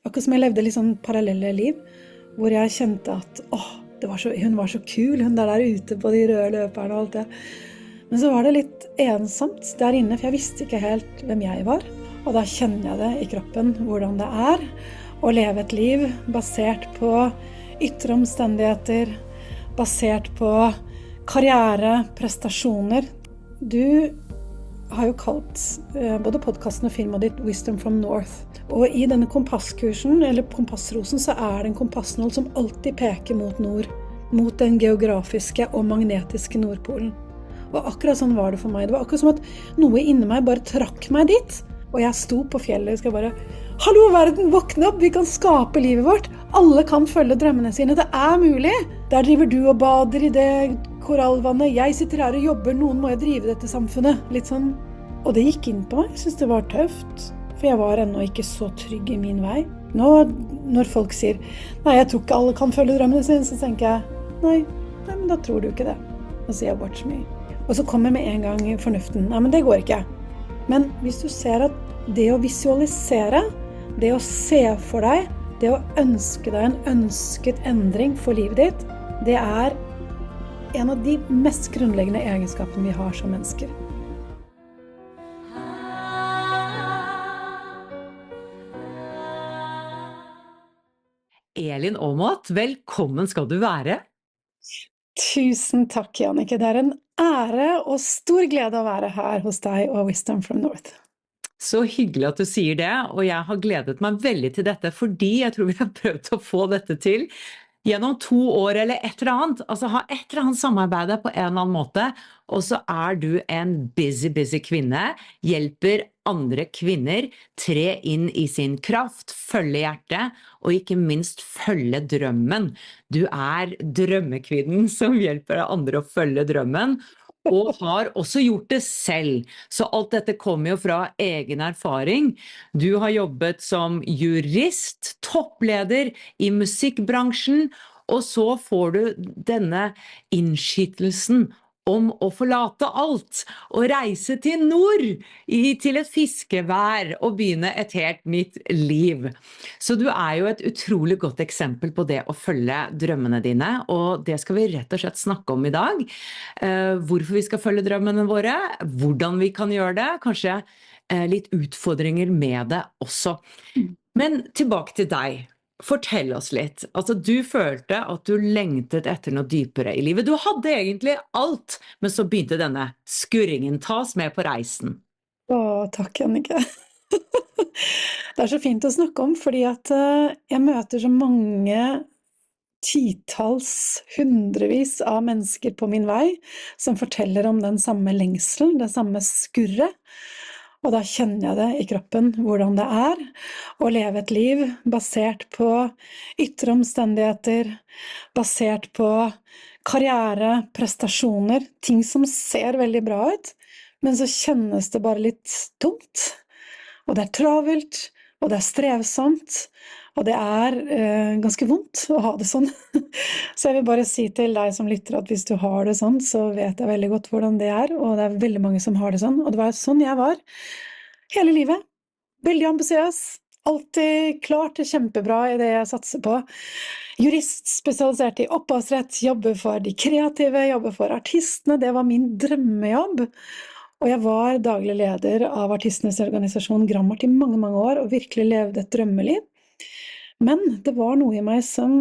Akkurat som jeg levde litt sånn parallelle liv, hvor jeg kjente at hun var så kul, hun der ute på de røde løperne og alt det. Men så var det litt ensomt der inne, for jeg visste ikke helt hvem jeg var. Og da kjenner jeg det i kroppen, hvordan det er å leve et liv basert på ytre omstendigheter, basert på karriere, prestasjoner. Du har jo kalt både podcasten og filmen ditt Wisdom from North. Og i denne kompasskursen, eller kompassrosen, så er det en kompassnål som alltid peker mot nord, mot den geografiske og magnetiske nordpolen. Og akkurat sånn var det for meg. Det var akkurat som at noe inni meg bare trakk meg dit. Og jeg sto på fjellet og skal bare, hallo verden, våkne opp, vi kan skape livet vårt. Alle kan følge drømmene sine, det er mulig. Der driver du og bader i det korallvannet. Jeg sitter her og jobber, noen må jo drive dette samfunnet. Litt sånn. Og det gikk inn på meg, jeg synes det var tøft. For jeg var ennå ikke så trygg i min vei. Nå, når folk sier, nei, jeg tror ikke alle kan følge drømmene sine, så tenker jeg, nei, men da tror du ikke det. Og så sier jeg, watch me. Og så kommer med en gang fornuften, nei, men det går ikke. Men hvis du ser at det å visualisere, det å se for deg, det å ønske deg en ønsket endring for livet ditt, det er en av de mest grunnleggende egenskapene vi har som mennesker. Elin Aamodt, velkommen skal du være. Tusen takk, Jannicke. Det er en ære og stor glede å være her hos deg og Wisdom from North. Så hyggelig at du sier det, og jeg har gledet meg veldig til dette, fordi jeg tror vi har prøvd å få dette til gjennom 2 år eller et eller annet, altså ha et eller annet samarbeid på en eller annen måte, og så er du en busy kvinne, hjelper andre kvinner, tre inn i sin kraft, følge hjertet, og ikke minst følge drømmen. Du er drømmekvinnen som hjelper andre å følge drømmen, og har også gjort det selv. Så alt dette kommer jo fra egen erfaring. Du har jobbet som jurist, toppleder i musikkbransjen, og så får du denne innskytelsen om å forlate alt og reise til nord, til et fiskevær og begynne et helt nytt liv. Så du er jo et utrolig godt eksempel på det å følge drømmene dine, og det skal vi rett og slett snakke om i dag. Hvorfor vi skal følge drømmene våre, hvordan vi kan gjøre det, kanskje litt utfordringer med det også. Men tilbake til deg. Fortell oss litt. Altså, du følte at du lengtet etter noe dypere i livet. Du hadde egentlig alt, men så begynte denne skurringen. Ta oss med på reisen. Takk, Jannicke. Det er så fint å snakke om, fordi at jeg møter så mange titalls, hundrevis av mennesker på min vei som forteller om den samme lengselen, det samme skurret. Og da kjenner jeg det i kroppen, hvordan det er å leve et liv basert på ytre omstendigheter, basert på karriere, prestasjoner, ting som ser veldig bra ut, men så kjennes det bare litt tomt. Og det er travelt, og det er strevsomt, og det er ganske vondt å ha det sånn. Så jeg vil bare si til deg som lytter at hvis du har det sånn, så vet jeg veldig godt hvordan det er, og det er veldig mange som har det sånn, og det var sånn jeg var hele livet. Veldig ambisiøs, alltid klart det kjempebra i det jeg satser på. Jurist, spesialisert i opphavsrett, jobber for de kreative, jobber for artistene, det var min drømmejobb. Og jeg var daglig leder av artistenes organisasjon Grammart i mange, mange år, og virkelig levde et drømmeliv. Men det var noe i meg som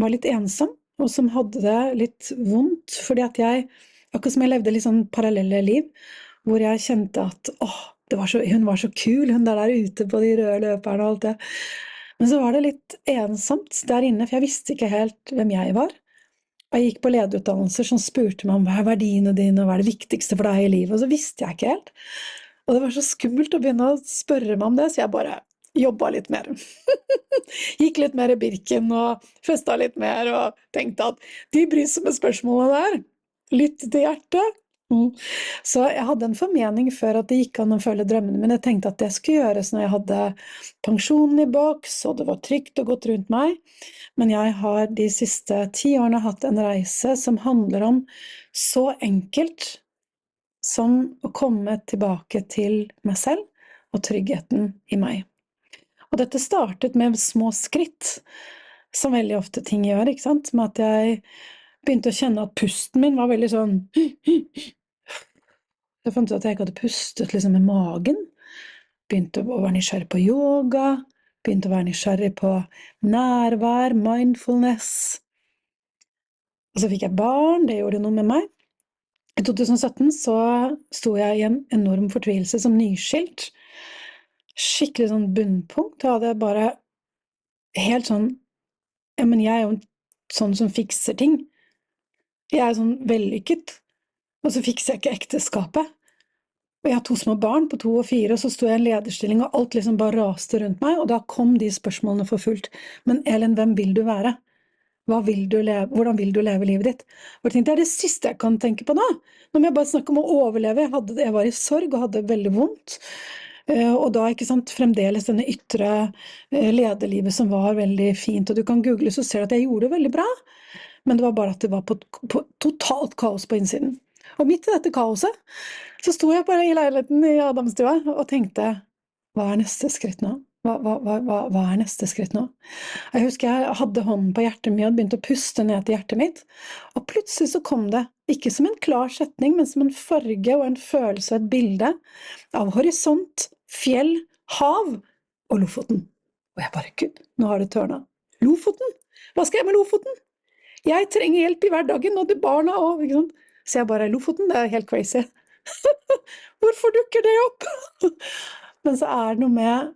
var litt ensom, og som hadde det litt vondt, fordi at akkurat som jeg levde litt sånn parallelle liv, hvor jeg kjente at hun var så kul, hun der ute på de røde løperne og alt det. Men så var det litt ensomt der inne, for jeg visste ikke helt hvem jeg var. Og jeg gikk på lederutdannelser som spurte meg om hva er verdiene dine, og hva er det viktigste for deg i livet, og så visste jeg ikke helt. Og det var så skummelt å begynne å spørre meg om det, så jeg bare jobbet litt mer. Gikk litt mer i Birken og festet litt mer og tenkte at de bryr seg med spørsmålene der. Lytt til hjertet. Så jeg hadde en formening før at det gikk an å følge drømmene, men jeg tenkte at det skulle gjøres når jeg hadde pensjonen i boks, og det var trygt og godt rundt meg. Men jeg har de siste 10 årene hatt en reise som handler om så enkelt som å komme tilbake til meg selv og tryggheten i meg. Og dette startet med små skritt, som veldig ofte ting gjør, ikke sant? Med at jeg begynte å kjenne at pusten min var veldig sånn Jeg fant ut at jeg ikke hadde pustet liksom med magen. Begynte å være nysgjerrig på yoga, begynte å være nysgjerrig på nærvær, mindfulness. Og så fikk jeg barn, det gjorde noe med meg. I 2017 så sto jeg i en enorm fortvilelse som nyskilt. Skikkelig sånn bunnpunkt, og hadde bare helt sånn, ja, men jeg er jo sånn som fikser ting. Jeg er sånn vellykket, og så fikser jeg ikke ekteskapet. Og jeg har 2 små barn på 2 og 4, og så sto jeg i en lederstilling, og alt liksom bare raste rundt meg, og da kom de spørsmålene for fullt. Men Elin, hvem vil du være? Hva vil du leve? Hvordan vil du leve livet ditt? Og jeg tenkte, det er det siste jeg kan tenke på nå. Nå må jeg bare snakke om å overleve. Jeg var i sorg og hadde veldig vondt. Og da, ikke sant, fremdeles denne ytre lederlivet som var veldig fint, og du kan google så ser du at jeg gjorde det veldig bra, men det var bare at det var på totalt kaos på innsiden. Og midt i dette kaoset, så sto jeg bare i leiligheten i Adamstua og tenkte, hva er neste skritt nå? Hva er neste skritt nå? Jeg husker jeg hadde hånden på hjertet mitt og begynte å puste ned til hjertet mitt, og plutselig så kom det, ikke som en klar setning, men som en farge og en følelse og et bilde av horisont, fjell, hav og Lofoten. Og jeg bare, Gud, nå har det tørnet. Lofoten? Hva skal jeg med Lofoten? Jeg trenger hjelp i hverdagen, og de barna og, ikke sant? Så jeg bare, Lofoten, det er helt crazy. Hvorfor dukker det opp? Men så er det noe med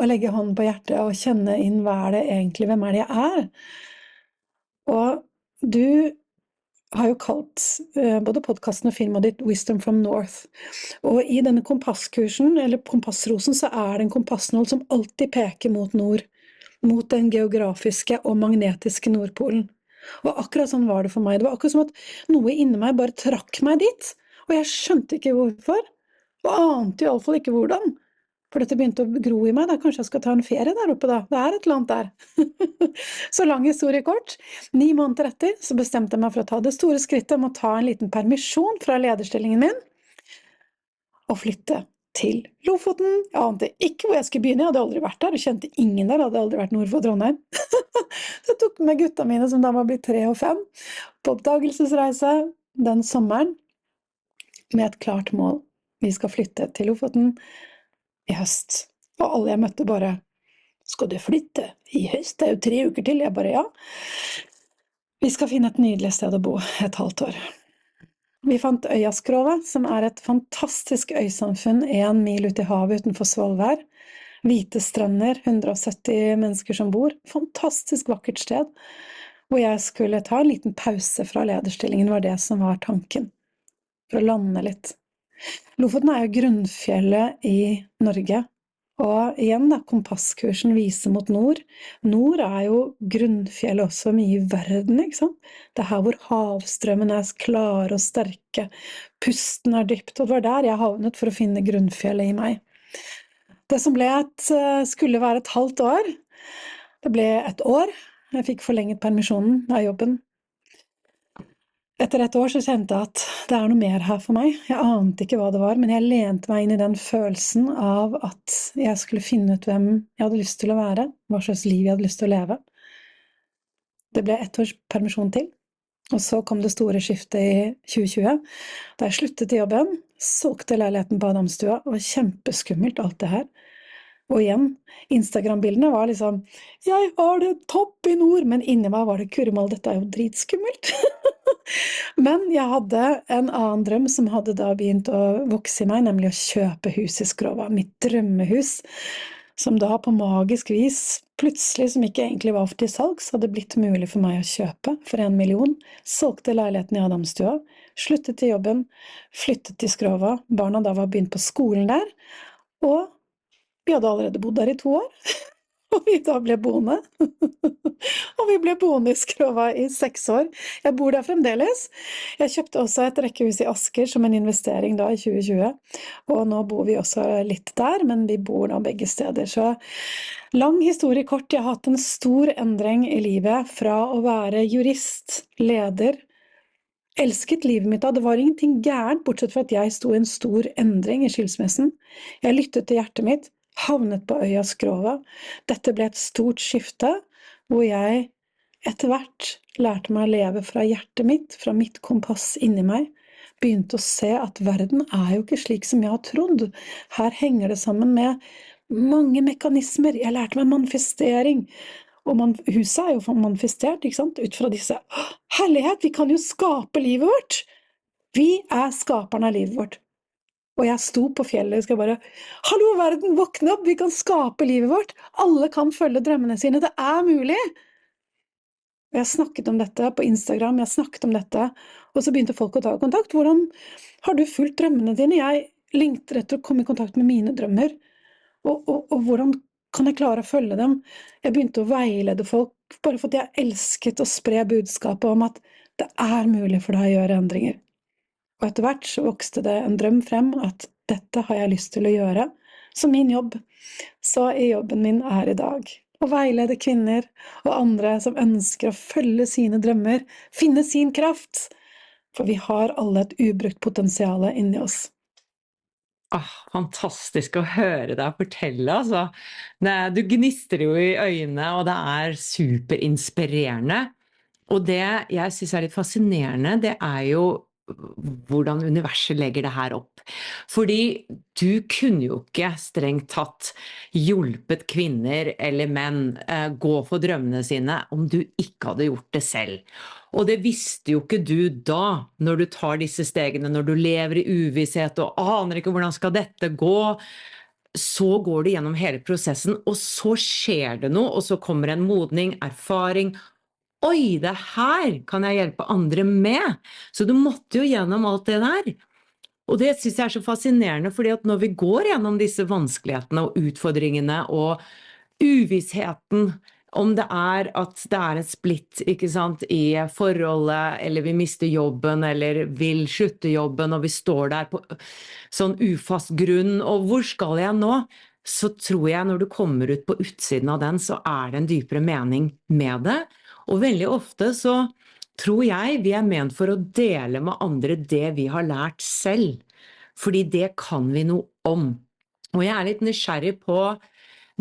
å legge hånden på hjertet og kjenne inn hva er det egentlig, hvem er det jeg er? Og du har jo kalt både podcasten og filmen ditt Wisdom from North. Og i denne kompasskursen, eller kompassrosen, så er det en kompassnål som alltid peker mot nord, mot den geografiske og magnetiske Nordpolen. Og akkurat sånn var det for meg. Det var akkurat som at noe inni meg bare trakk meg dit, og jeg skjønte ikke hvorfor, og ante i alle fall ikke hvordan. For dette begynte å gro i meg, da kanskje jeg skal ta en ferie der oppe da. Det er et eller annet der. Så lang historie kort. 9 måneder etter så bestemte jeg meg for å ta det store skrittet om å ta en liten permisjon fra lederstillingen min, og flytte til Lofoten. Jeg ante ikke hvor jeg skulle begynne, jeg hadde aldri vært der, og kjente ingen der, hadde aldri vært nord for Trondheim. Så jeg tok med gutta mine, som da var blitt 3 og 5, på oppdagelsesreise den sommeren, med et klart mål. Vi skal flytte til Lofoten i høst. Og alle jeg møtte bare, skal du flytte i høst? Det er jo 3 uker til. Jeg bare, ja. Vi skal finne et nydelig sted å bo et halvt år. Vi fant Øyaskrova, som er et fantastisk øysamfunn 1 mil ut i havet utenfor Svolvær. Hvite strender, 170 mennesker som bor. Fantastisk vakkert sted, hvor jeg skulle ta en liten pause fra lederstillingen, var det som var tanken. For å lande litt. Lofoten er jo grunnfjellet i Norge, og igjen da, kompasskursen viser mot nord. Nord er jo grunnfjellet også mye i verden, ikke sant? Det er her hvor havstrømmen er klare og sterke, pusten er dypt, og det var der jeg havnet for å finne grunnfjellet i meg. Det som skulle være et halvt år, det ble et år. Jeg fikk forlenget permisjonen av jobben. Etter et år så kjente jeg at det er noe mer her for meg. Jeg ante ikke hva det var, men jeg lente meg inn i den følelsen av at jeg skulle finne ut hvem jeg hadde lyst til å være, hva slags liv jeg hadde lyst til å leve. Det ble 1 års permisjon til, og så kom det store skiftet i 2020. Da jeg sluttet i jobben, solgte leiligheten på Adamstua, og kjempeskummelt alt det her. Og igjen, Instagram-bildene var liksom, jeg har det topp i nord, men inni meg var det kurremål, dette er jo dritskummelt. Men jeg hadde en annen drøm som hadde da begynt å vokse i meg, nemlig å kjøpe hus i Skrova, mitt drømmehus, som da på magisk vis, plutselig som ikke egentlig var til salgs, hadde blitt mulig for meg å kjøpe for 1 million, solgte leiligheten i Adamstua, sluttet til jobben, flyttet til Skrova, barna da var begynt på skolen der, og vi hadde allerede bodd der i 2 år, og vi da ble boende. Og vi ble boende i Skrova i 6 år. Jeg bor der fremdeles. Jeg kjøpte også et rekkehus i Asker som en investering da i 2020, og nå bor vi også litt der, men vi bor da begge steder. Så lang historie kort, jeg har hatt en stor endring i livet fra å være jurist, leder, elsket livet mitt da. Det var ingenting gærent, bortsett fra at jeg sto i en stor endring i skilsmissen. Jeg lyttet til hjertet mitt, havnet på øya Skrova. Dette ble et stort skifte, hvor jeg etter hvert lærte meg å leve fra hjertet mitt, fra mitt kompass inni meg, begynte å se at verden er jo ikke slik som jeg har trodd. Her henger det sammen med mange mekanismer. Jeg lærte meg manifestering, og huset er jo manifestert, ikke sant? Ut fra disse, herlighet, vi kan jo skape livet vårt! Vi er skaperne av livet vårt. Og jeg sto på fjellet og skal bare, hallo verden, våkne opp, vi kan skape livet vårt! Alle kan følge drømmene sine, det er mulig! Og jeg snakket om dette på Instagram, jeg snakket om dette, og så begynte folk å ta kontakt. Hvordan har du fulgt drømmene dine? Jeg lengter etter å komme i kontakt med mine drømmer, og hvordan kan jeg klare å følge dem? Jeg begynte å veilede folk, bare for at jeg elsket å spre budskapet om at det er mulig for deg å gjøre endringer. Og etter hvert så vokste det en drøm frem at dette har jeg lyst til å gjøre som min jobb. Så jobben min er i dag å veilede kvinner og andre som ønsker å følge sine drømmer, finne sin kraft, for vi har alle et ubrukt potensial inni oss. Fantastisk å høre deg fortelle, altså. Du gnister jo i øynene, og det er superinspirerende. Og det jeg synes er litt fascinerende, det er jo hvordan universet legger det her opp. Fordi du kunne jo ikke strengt tatt hjulpet kvinner eller menn gå for drømmene sine om du ikke hadde gjort det selv. Og det visste jo ikke du da, når du tar disse stegene, når du lever i uvisshet og aner ikke hvordan skal dette gå. Så går du gjennom hele prosessen, og så skjer det noe, og så kommer en modning, erfaring. Oi, det her kan jeg hjelpe andre med. Så du måtte jo gjennom alt det der. Og det synes jeg er så fascinerende, fordi at når vi går gjennom disse vanskelighetene og utfordringene og uvissheten, om det er at det er en splitt, ikke sant, i forholdet, eller vi mister jobben, eller vil slutte jobben, og vi står der på sånn ufast grunn, og hvor skal jeg nå? Så tror jeg når du kommer ut på utsiden av den, så er det en dypere mening med det. Og veldig ofte så tror jeg vi er ment for å dele med andre det vi har lært selv, fordi det kan vi noe om. Og jeg er litt nysgjerrig på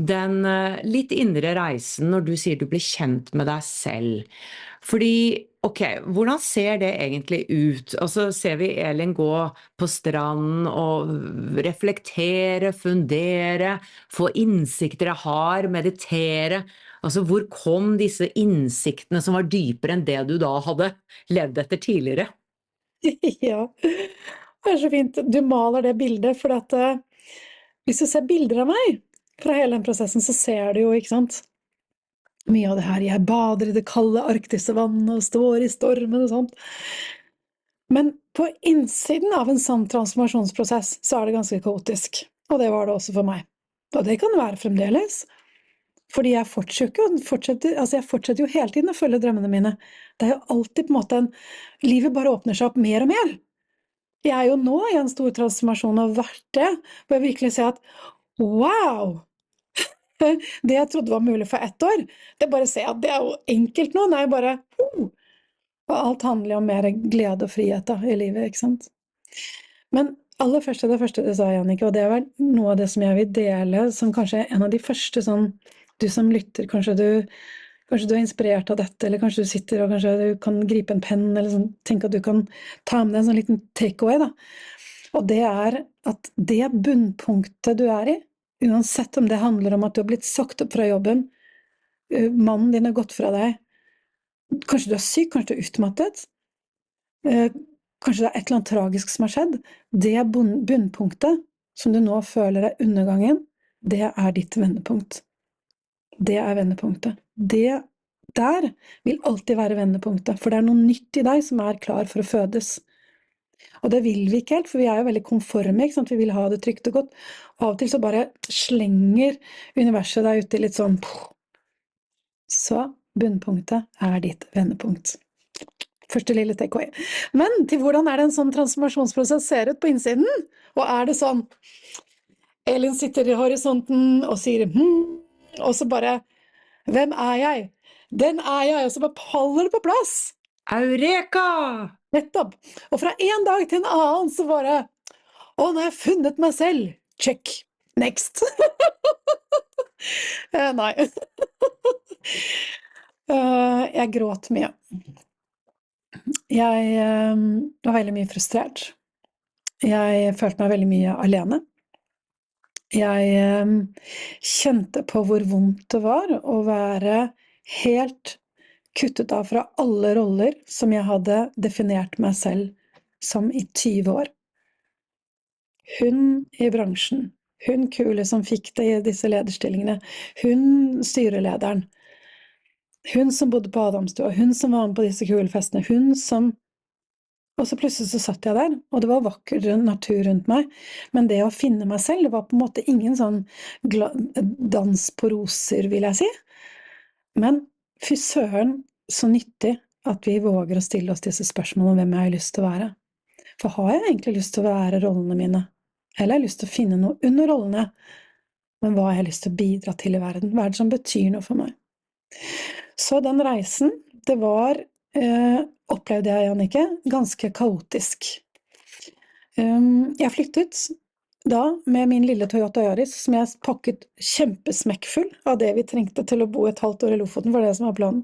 den litt indre reisen når du sier du blir kjent med deg selv. Fordi, ok, hvordan ser det egentlig ut? Altså ser vi Elin gå på stranden og reflektere, fundere, få innsikter jeg har, meditere. Altså hvor kom disse innsiktene som var dypere enn det du da hadde levd etter tidligere? Ja, det er så fint. Du maler det bildet, for at hvis du ser bilder av meg fra hele den prosessen, så ser du jo, ikke sant? Mye av det her, jeg bader i det kalde arktiske vannet og står i stormen og sånt. Men på innsiden av en sånn transformasjonsprosess, så er det ganske kaotisk. Og det var det også for meg. Og det kan være fremdeles. Fordi jeg fortsetter jo hele tiden å følge drømmene mine. Det er jo alltid på en måte livet bare åpner seg opp mer og mer. Jeg er jo nå i en stor transformasjon og vært det, hvor jeg virkelig ser at, wow! Det jeg trodde var mulig for 1 år, det bare ser jeg at det er jo enkelt nå, det er jo bare, og alt handler jo om mer glede og frihet da, i livet, ikke sant? Men det første du sa, Jannicke, og det er vel noe av det som jeg vil dele, som kanskje en av de første sånn, du som lytter, kanskje du er inspirert av dette, eller kanskje du sitter og kanskje du kan gripe en penn, eller sånn, tenk at du kan ta med deg en sånn liten takeaway da. Og det er at det bunnpunktet du er i, uansett om det handler om at du har blitt sagt opp fra jobben, mannen din har gått fra deg, kanskje du er syk, kanskje du er utmattet, kanskje det er et eller annet tragisk som har skjedd, det bunnpunktet som du nå føler er undergangen, det er ditt vendepunkt. Det er vendepunktet. Det der vil alltid være vendepunktet, for det er noe nytt i deg som er klar for å fødes. Og det vil vi ikke helt, for vi er jo veldig konforme, ikke sant? Vi vil ha det trygt og godt. Og av og til så bare slenger universet deg ut i litt sånn. Så bunnpunktet er ditt vendepunkt. Første lille takeaway. Men til hvordan er det en sånn transformasjonsprosess ser ut på innsiden? Og er det sånn, Elin sitter i horisonten og sier og så bare, hvem er jeg? Den er jeg, og så bare faller det på plass. Eureka! Nettopp. Og fra en dag til en annen så bare, nå har jeg funnet meg selv. Check. Next! Nei. Jeg gråt mye. Jeg var veldig mye frustrert. Jeg følte meg veldig mye alene. Jeg kjente på hvor vondt det var å være helt kuttet av fra alle roller som jeg hadde definert meg selv som i 20 år. Hun i bransjen, hun kule som fikk det i disse lederstillingene, hun styrelederen, hun som bodde på Adamstua, hun som var med på disse kule festene, hun som... Og så plutselig så satt jeg der, og det var vakker natur rundt meg, men det å finne meg selv, det var på en måte ingen sånn dans på roser, vil jeg si. Men fy søren, så nyttig at vi våger å stille oss disse spørsmålene om hvem jeg har lyst til å være. For har jeg egentlig lyst til å være rollene mine? Eller har jeg lyst til å finne noe under rollene? Men hva har jeg lyst til å bidra til i verden? Hva er det som betyr noe for meg? Så den reisen, det var... opplevde jeg, Jannicke, ganske kaotisk. Jeg flyttet da med min lille Toyota Yaris, som jeg pakket kjempesmekkfull av det vi trengte til å bo et halvt år i Lofoten, for det som var planen.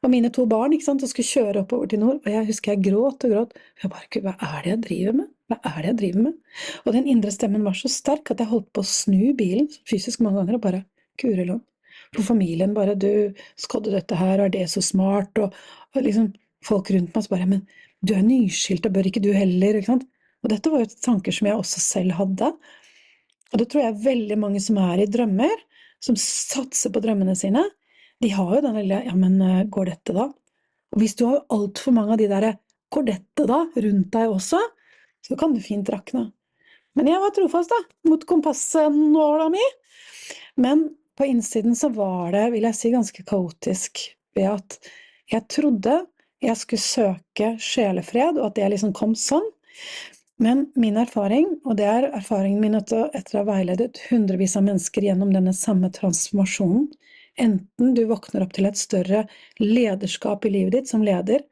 Og mine 2 barn, ikke sant, og skulle kjøre oppover til nord, og jeg husker jeg gråt og gråt. Jeg bare, Gud, hva er det jeg driver med? Hva er det jeg driver med? Og den indre stemmen var så sterk at jeg holdt på å snu bilen fysisk mange ganger, og bare, Guri land. For familien bare, du, skal du dette her, er det så smart? Og liksom, folk rundt meg så bare, men du er nyskilt, da bør ikke du heller, ikke sant? Og dette var jo tanker som jeg også selv hadde. Og det tror jeg veldig mange som er i drømmer, som satser på drømmene sine, de har jo den lille, ja, men går dette da? Og hvis du har alt for mange av de der, går dette da, rundt deg også, så kan du fint rakne. Men jeg var trofast da, mot kompassnåla mi. Men på innsiden så var det, vil jeg si, ganske kaotisk, ved at jeg trodde jeg skulle søke sjelefred, og at det liksom kom sånn. Men min erfaring, og det er erfaringen min etter å ha veiledet hundrevis av mennesker gjennom denne samme transformasjonen, enten du våkner opp til et større lederskap i livet ditt som leder,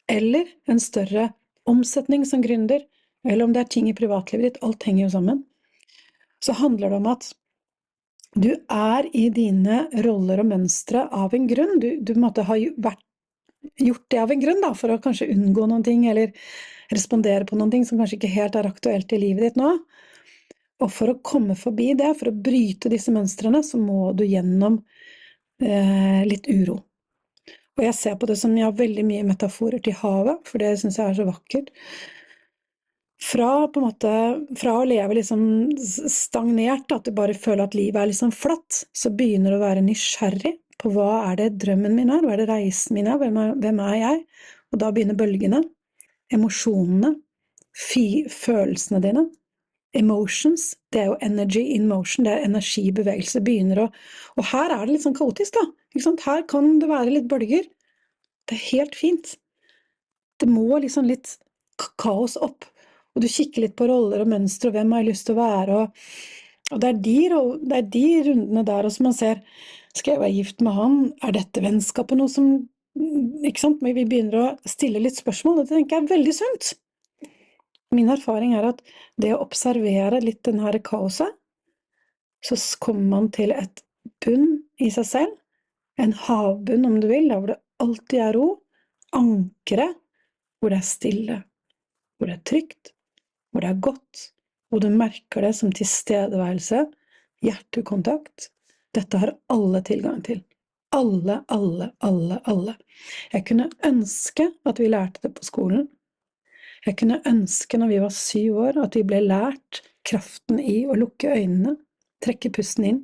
eller en større omsetning som gründer, eller om det er ting i privatlivet ditt, alt henger jo sammen, så handler det om at du er i dine roller og mønstre av en grunn. Du måtte ha gjort det av en grunn da, for å kanskje unngå noen ting, eller respondere på noen ting som kanskje ikke helt er aktuelt i livet ditt nå. Og for å komme forbi det, for å bryte disse mønstrene, så må du gjennom litt uro. Og jeg ser på det som jeg har veldig mye metaforer til havet, for det synes jeg er så vakkert. Fra å leve liksom stagnert, at du bare føler at livet er liksom flatt, så begynner du å være nysgjerrig på hva er det drømmen min er, hva er det reisen min er, hvem er jeg? Og da begynner bølgene, emosjonene, følelsene dine. Emotions, det er jo energy in motion, det er energi i bevegelse, og her er det litt sånn kaotisk da, ikke sant? Her kan det være litt bølger, det er helt fint. Det må liksom litt kaos opp, og du kikker litt på roller og mønstre, og hvem har jeg lyst til å være, og det er de rundene der også man ser, skal jeg være gift med han? Er dette vennskapet noe som, ikke sant? Men vi begynner å stille litt spørsmål, og det tenker jeg er veldig sunt. Min erfaring er at det å observere litt denne kaoset, så kommer man til et bunn i seg selv, en havbunn om du vil, der hvor det alltid er ro, ankre, hvor det er stille, hvor det er trygt, hvor det er godt, hvor du merker det som tilstedeværelse, hjertekontakt. Dette har alle tilgang til. Alle. Jeg kunne ønske at vi lærte det på skolen. Jeg kunne ønske når vi var 7 år, at vi ble lært kraften i å lukke øynene, trekke pusten inn.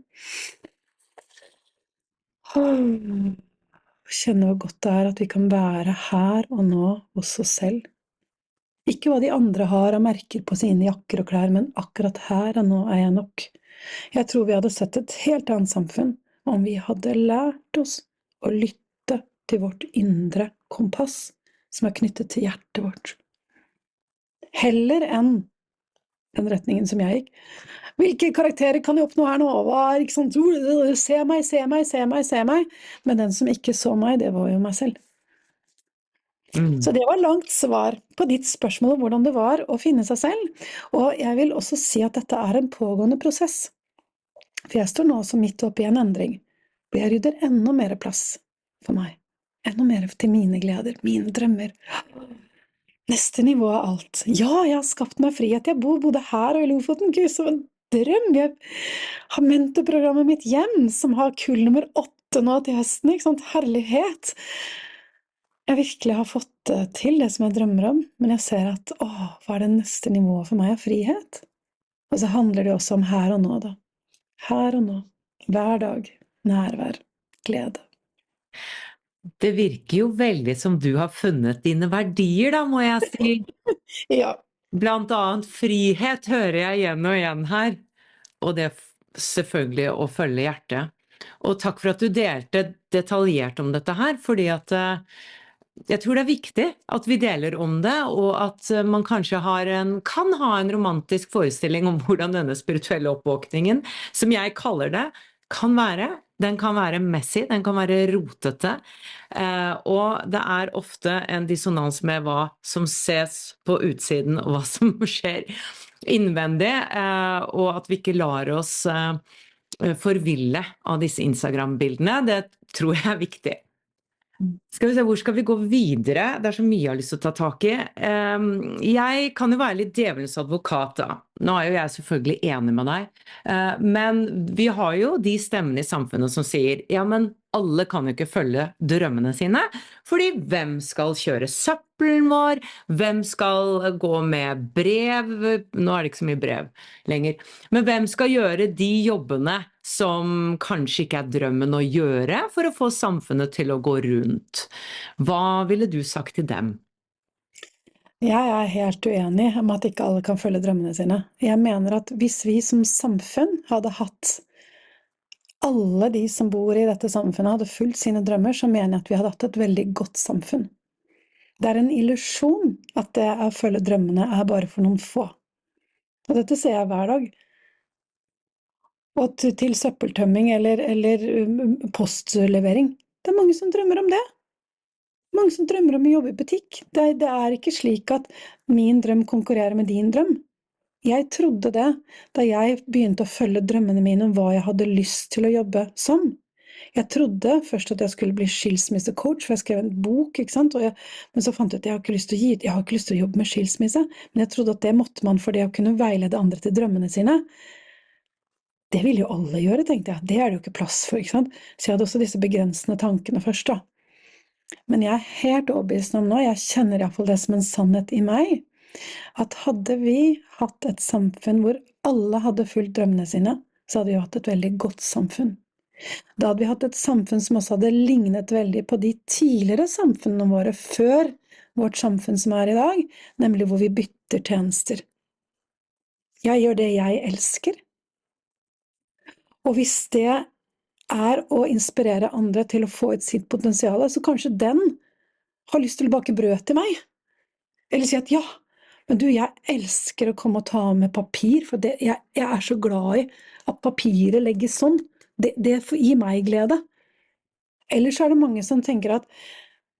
Kjenne hvor godt det er at vi kan være her og nå hos oss selv. Ikke hva de andre har og merker på sine jakker og klær, men akkurat her og nå er jeg nok. Jeg tror vi hadde sett et helt annet samfunn om vi hadde lært oss å lytte til vårt indre kompass, som er knyttet til hjertet vårt. Heller enn den retningen som jeg gikk. Hvilke karakterer kan jeg oppnå her nå? Ikke sant? Se meg. Men den som ikke så meg, det var jo meg selv. Så det var langt svar på ditt spørsmål om hvordan det var å finne seg selv. Og jeg vil også si at dette er en pågående prosess. For jeg står nå også midt oppe i en endring, hvor jeg rydder enda mer plass for meg. Enda mer til mine gleder, mine drømmer. Neste nivå av alt. Ja, jeg har skapt meg frihet. Jeg bor både her og i Lofoten. Gud, som en drøm! Jeg har mentorprogrammet mitt hjem, som har kull nummer 8 nå til høsten, ikke sant? Herlighet! Jeg virkelig har fått til det som jeg drømmer om, men jeg ser at, hva det neste nivået for meg av frihet? Og så handler det også om her og nå, da. Her og nå. Hver dag. Nærvær. Glede. Det virker jo veldig som du har funnet dine verdier da, må jeg si. Ja. Blant annet frihet hører jeg igjen og igjen her, og det selvfølgelig å følge hjertet. Og takk for at du delte detaljert om dette her, fordi at jeg tror det er viktig at vi deler om det, og at man kanskje kan ha en romantisk forestilling om hvordan denne spirituelle oppvåkningen, som jeg kaller det, kan være. Den kan være messy, den kan være rotete, og det er ofte en dissonans med hva som ses på utsiden og hva som skjer innvendig, og at vi ikke lar oss forville av disse Instagram-bildene. Det tror jeg er viktig. Skal vi se, hvor skal vi gå videre? Det er så mye jeg har lyst til å ta tak i. Jeg kan jo være litt djevelens advokat da. Nå er jo jeg selvfølgelig enig med deg, men vi har jo de stemmene i samfunnet som sier, ja, men alle kan jo ikke følge drømmene sine, fordi hvem skal kjøre søppelen vår? Hvem skal gå med brev? Nå er det ikke så mye brev lenger. Men hvem skal gjøre de jobbene som kanskje ikke er drømmen å gjøre for å få samfunnet til å gå rundt? Hva ville du sagt til dem? Jeg er helt uenig om at ikke alle kan følge drømmene sine. Jeg mener at hvis vi som samfunn hadde hatt alle de som bor i dette samfunnet hadde fulgt sine drømmer, så mener jeg at vi hadde hatt et veldig godt samfunn. Det er en illusjon at det å følge drømmene er bare for noen få. Og dette ser jeg hver dag. Og til søppeltømming eller postlevering. Det er mange som drømmer om det. Mange som drømmer om å jobbe i butikk. Det er ikke slik at min drøm konkurrerer med din drøm. Jeg trodde det da jeg begynte å følge drømmene mine om hva jeg hadde lyst til å jobbe som. Jeg trodde først at jeg skulle bli skilsmissecoach, for jeg skrev en bok, ikke sant? Men så fant jeg at jeg har ikke lyst til å jobbe med skilsmisse, men jeg trodde at det måtte man for det å kunne veilede andre til drømmene sine. Det vil jo alle gjøre, tenkte jeg. Det er det jo ikke plass for, ikke sant? Så jeg hadde også disse begrensende tankene først da. Men jeg er helt overbevist om nå, jeg kjenner i hvert fall det som en sannhet i meg, at hadde vi hatt et samfunn hvor alle hadde fulgt drømmene sine, så hadde vi hatt et veldig godt samfunn. Da hadde vi hatt et samfunn som også hadde lignet veldig på de tidligere samfunnene våre før vårt samfunn som er i dag, nemlig hvor vi bytter tjenester. Jeg gjør det jeg elsker. Og hvis det er å inspirere andre til å få ut sitt potensial, så kanskje den har lyst til å bake brød til meg. Eller si at ja, men du, jeg elsker å komme og ta med papir, for jeg er så glad i at papiret legges sånn. Det gir meg glede. Ellers er det mange som tenker at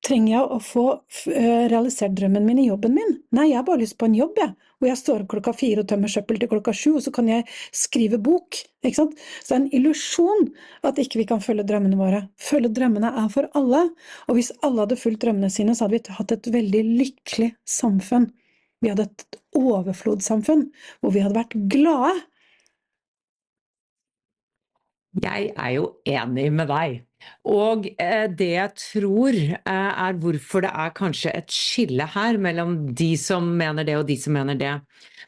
trenger jeg å få realisert drømmen min i jobben min? Nei, jeg har bare lyst på en jobb, hvor jeg står opp 4 og tømmer søppel til 7, og så kan jeg skrive bok, ikke sant? Så det er en illusjon at ikke vi kan følge drømmene våre. Følge drømmene er for alle, og hvis alle hadde fulgt drømmene sine, så hadde vi hatt et veldig lykkelig samfunn. Vi hadde et overflodssamfunn, hvor vi hadde vært glade. Jeg er jo enig med deg. Og det jeg tror er hvorfor det er kanskje et skille her mellom de som mener det og de som mener det,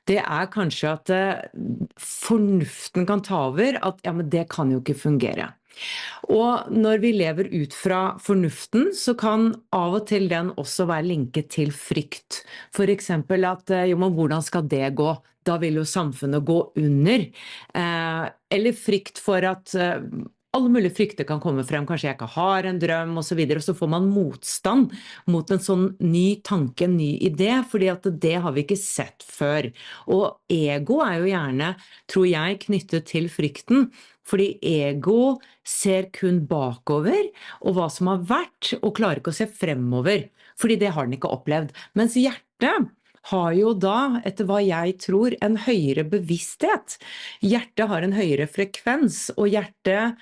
det er kanskje at fornuften kan ta over, at ja, men det kan jo ikke fungere. Og når vi lever ut fra fornuften, så kan av og til den også være linket til frykt. For eksempel at, jo, men hvordan skal det gå? Da vil jo samfunnet gå under. Eller frykt for at alle mulige frykter kan komme frem, kanskje jeg ikke har en drøm og så videre, og så får man motstand mot en sånn ny tanke, en ny idé, fordi at det har vi ikke sett før. Og ego er jo gjerne, tror jeg, knyttet til frykten, fordi ego ser kun bakover, og hva som har vært, og klarer ikke å se fremover, fordi det har den ikke opplevd. Mens hjertet har jo da, etter hva jeg tror, en høyere bevissthet. Hjertet har en høyere frekvens, og hjertet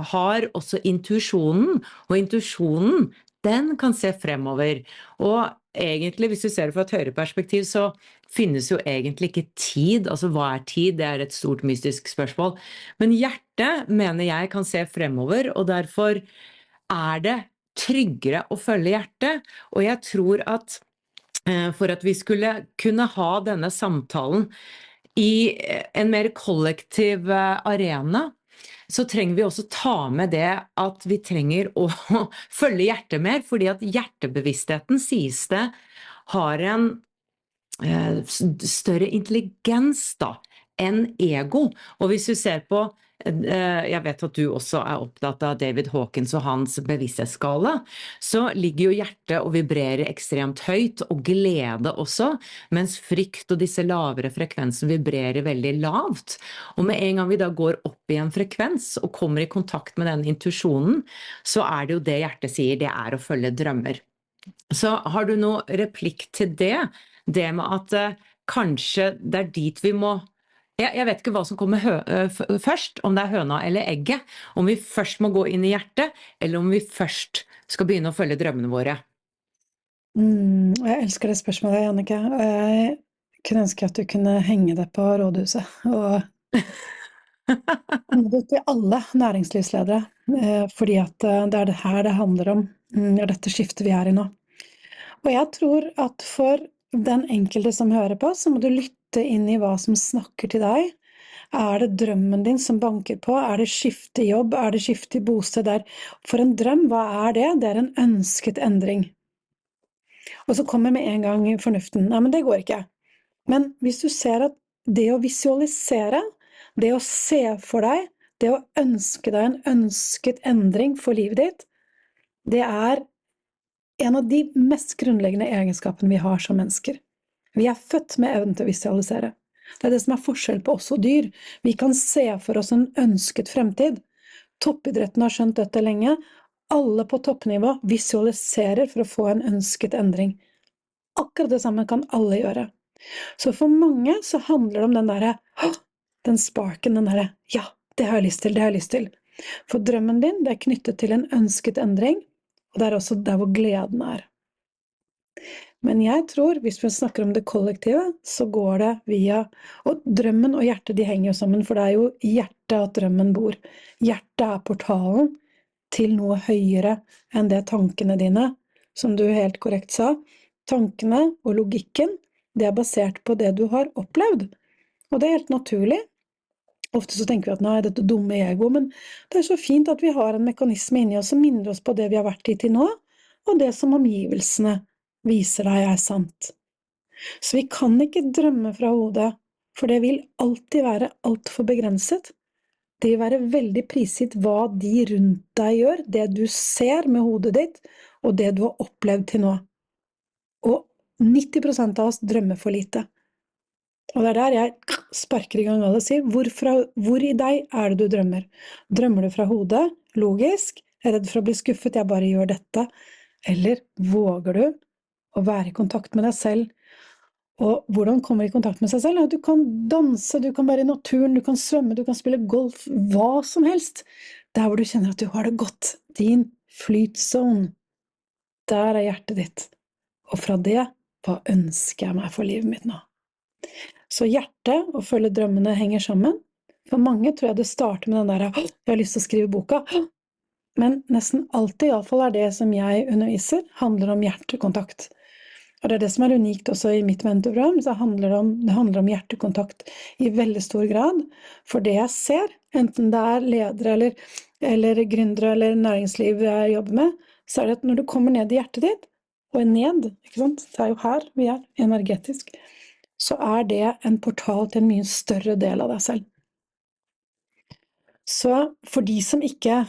har også intuisjonen, og intuisjonen, den kan se fremover. Og egentlig, hvis du ser det fra et høyere perspektiv, så finnes jo egentlig ikke tid. Altså, hva er tid? Det er et stort mystisk spørsmål. Men hjertet, mener jeg, kan se fremover, og derfor er det tryggere å følge hjertet. Og jeg tror at for at vi skulle kunne ha denne samtalen i en mer kollektiv arena, så trenger vi også ta med det at vi trenger å følge hjertet mer, fordi at hjertebevisstheten, sies det, har en større intelligens da, enn ego. Og hvis du ser på, jeg vet at du også er opptatt av David Hawkins og hans bevissthetsskala, så ligger jo hjertet og vibrerer ekstremt høyt, og glede også, mens frykt og disse lavere frekvenser vibrerer veldig lavt. Og med en gang vi da går opp i en frekvens og kommer i kontakt med den intuisjonen, så er det jo det hjertet sier, det er å følge drømmer. Så har du noe replikk til det? Det med at kanskje det er dit vi må... Jeg vet ikke hva som kommer først, om det er høna eller egget. Om vi først må gå inn i hjertet, eller om vi først skal begynne å følge drømmene våre. Jeg elsker det spørsmålet, Jannicke. Jeg kunne ønske at du kunne henge det på rådhuset, og det til alle næringslivsledere, fordi at det er det her det handler om, det er dette skiftet vi er i nå. Og jeg tror at for den enkelte som hører på, så må du lytte inn i hva som snakker til deg. Er det drømmen din som banker på? Er det skifte i jobb? Er det skifte i bosted der? For en drøm, hva er det? Det er en ønsket endring. Og så kommer med en gang fornuften. Nei, men det går ikke. Men hvis du ser at det å visualisere, det å se for deg, det å ønske deg en ønsket endring for livet ditt, det er en av de mest grunnleggende egenskapene vi har som mennesker. Vi er født med evnen til å visualisere. Det er det som er forskjell på oss og dyr. Vi kan se for oss en ønsket fremtid. Toppidretten har skjønt dette lenge. Alle på toppnivå visualiserer for å få en ønsket endring. Akkurat det samme kan alle gjøre. Så for mange så handler det om den sparken, ja, det har jeg lyst til, det har jeg lyst til. For drømmen din, det er knyttet til en ønsket endring, og det er også der hvor gleden er. Men jeg tror, hvis vi snakker om det kollektive, så går det via, og drømmen og hjertet de henger jo sammen, for det er jo i hjertet at drømmen bor. Hjertet er portalen til noe høyere enn det tankene dine, som du helt korrekt sa. Tankene og logikken, det er basert på det du har opplevd, og det er helt naturlig. Ofte så tenker vi at nei, dette dumme ego, men det er så fint at vi har en mekanisme inni oss som minner oss på det vi har vært i til nå, og det som omgivelsene viser deg er sant. Så vi kan ikke drømme fra hodet, for det vil alltid være alt for begrenset. Det vil være veldig prisgitt hva de rundt deg gjør, det du ser med hodet ditt, og det du har opplevd til nå. Og 90% av oss drømmer for lite. Og det er der jeg sparker i gang alle og sier, hvor i deg er det du drømmer? Drømmer du fra hodet, logisk, er redd for å bli skuffet, jeg bare gjør dette, eller våger du å være i kontakt med deg selv? Og hvordan kommer du i kontakt med seg selv? Du kan danse, du kan være i naturen, du kan svømme, du kan spille golf, hva som helst. Der hvor du kjenner at du har det godt, din flytzone, der er hjertet ditt. Og fra det, hva ønsker jeg meg for livet mitt nå? Så hjertet og følge drømmene henger sammen. For mange tror jeg det starter med den jeg har lyst til å skrive boka. Men nesten alltid, i alle fall er det som jeg underviser, handler om hjertekontakt. Og det er det som er unikt også i mitt mentorprogram, så det handler om hjertekontakt i veldig stor grad. For det jeg ser, enten det er ledere eller gründere eller næringsliv jeg jobber med, så er det at når du kommer ned i hjertet ditt, og ned, ikke sant? Det er jo her vi er, energetisk, så er det en portal til en mye større del av deg selv. Så for de som ikke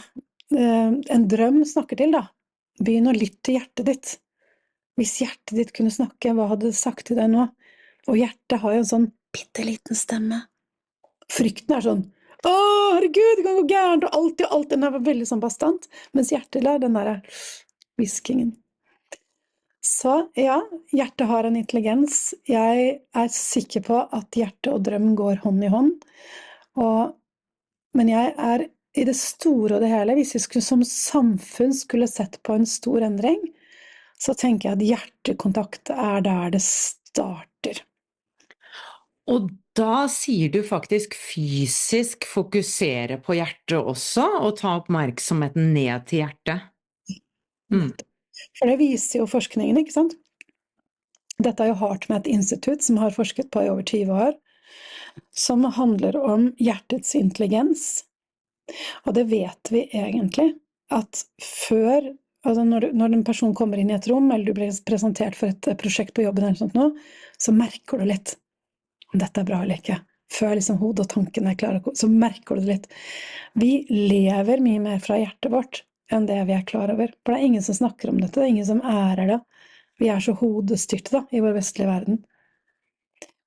en drøm snakker til da, begynn å lytte til hjertet ditt. Hvis hjertet ditt kunne snakke, hva hadde det sagt til deg nå? Og hjertet har jo en sånn bitteliten stemme. Frykten er sånn, herregud, det kan gå gærent, og alt den er veldig sånn bastant, mens hjertet er den der hviskingen. Så ja, hjertet har en intelligens. Jeg er sikker på at hjerte og drøm går hånd i hånd. Men jeg er i det store og det hele, hvis vi skulle, som samfunn skulle sett på en stor endring, så tenker jeg at hjertekontakt er der det starter. Og da sier du faktisk fysisk fokusere på hjertet også, og ta oppmerksomheten ned til hjertet. For det viser jo forskningen, ikke sant? Dette er jo HeartMath Institute som har forsket på i over 20 år, som handler om hjertets intelligens. Og det vet vi egentlig, at før, altså når en person kommer inn i et rom, eller du blir presentert for et prosjekt på jobben eller sånt nå, så merker du litt om dette er bra eller ikke. Før liksom hodet og tankene er klare, så merker du det litt. Vi lever mye mer fra hjertet vårt enn det vi er klar over. For det er ingen som snakker om dette, det er ingen som ærer det. Vi er så hodestyrte da, i vår vestlige verden.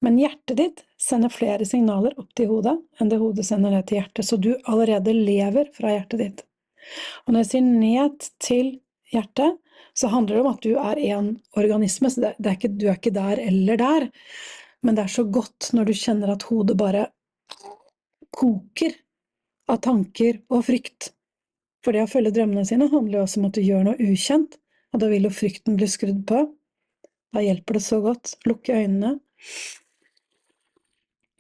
Men hjertet ditt sender flere signaler opp til hodet enn det hodet sender ned til hjertet, så du allerede lever fra hjertet ditt. Og når jeg sier ned til hjertet, så handler det om at du er en organisme, så du er ikke der eller der, men det er så godt når du kjenner at hodet bare koker av tanker og frykt. For det å følge drømmene sine handler jo også om at du gjør noe ukjent, og da vil jo frykten bli skrudd på. Da hjelper det så godt. Lukke øynene,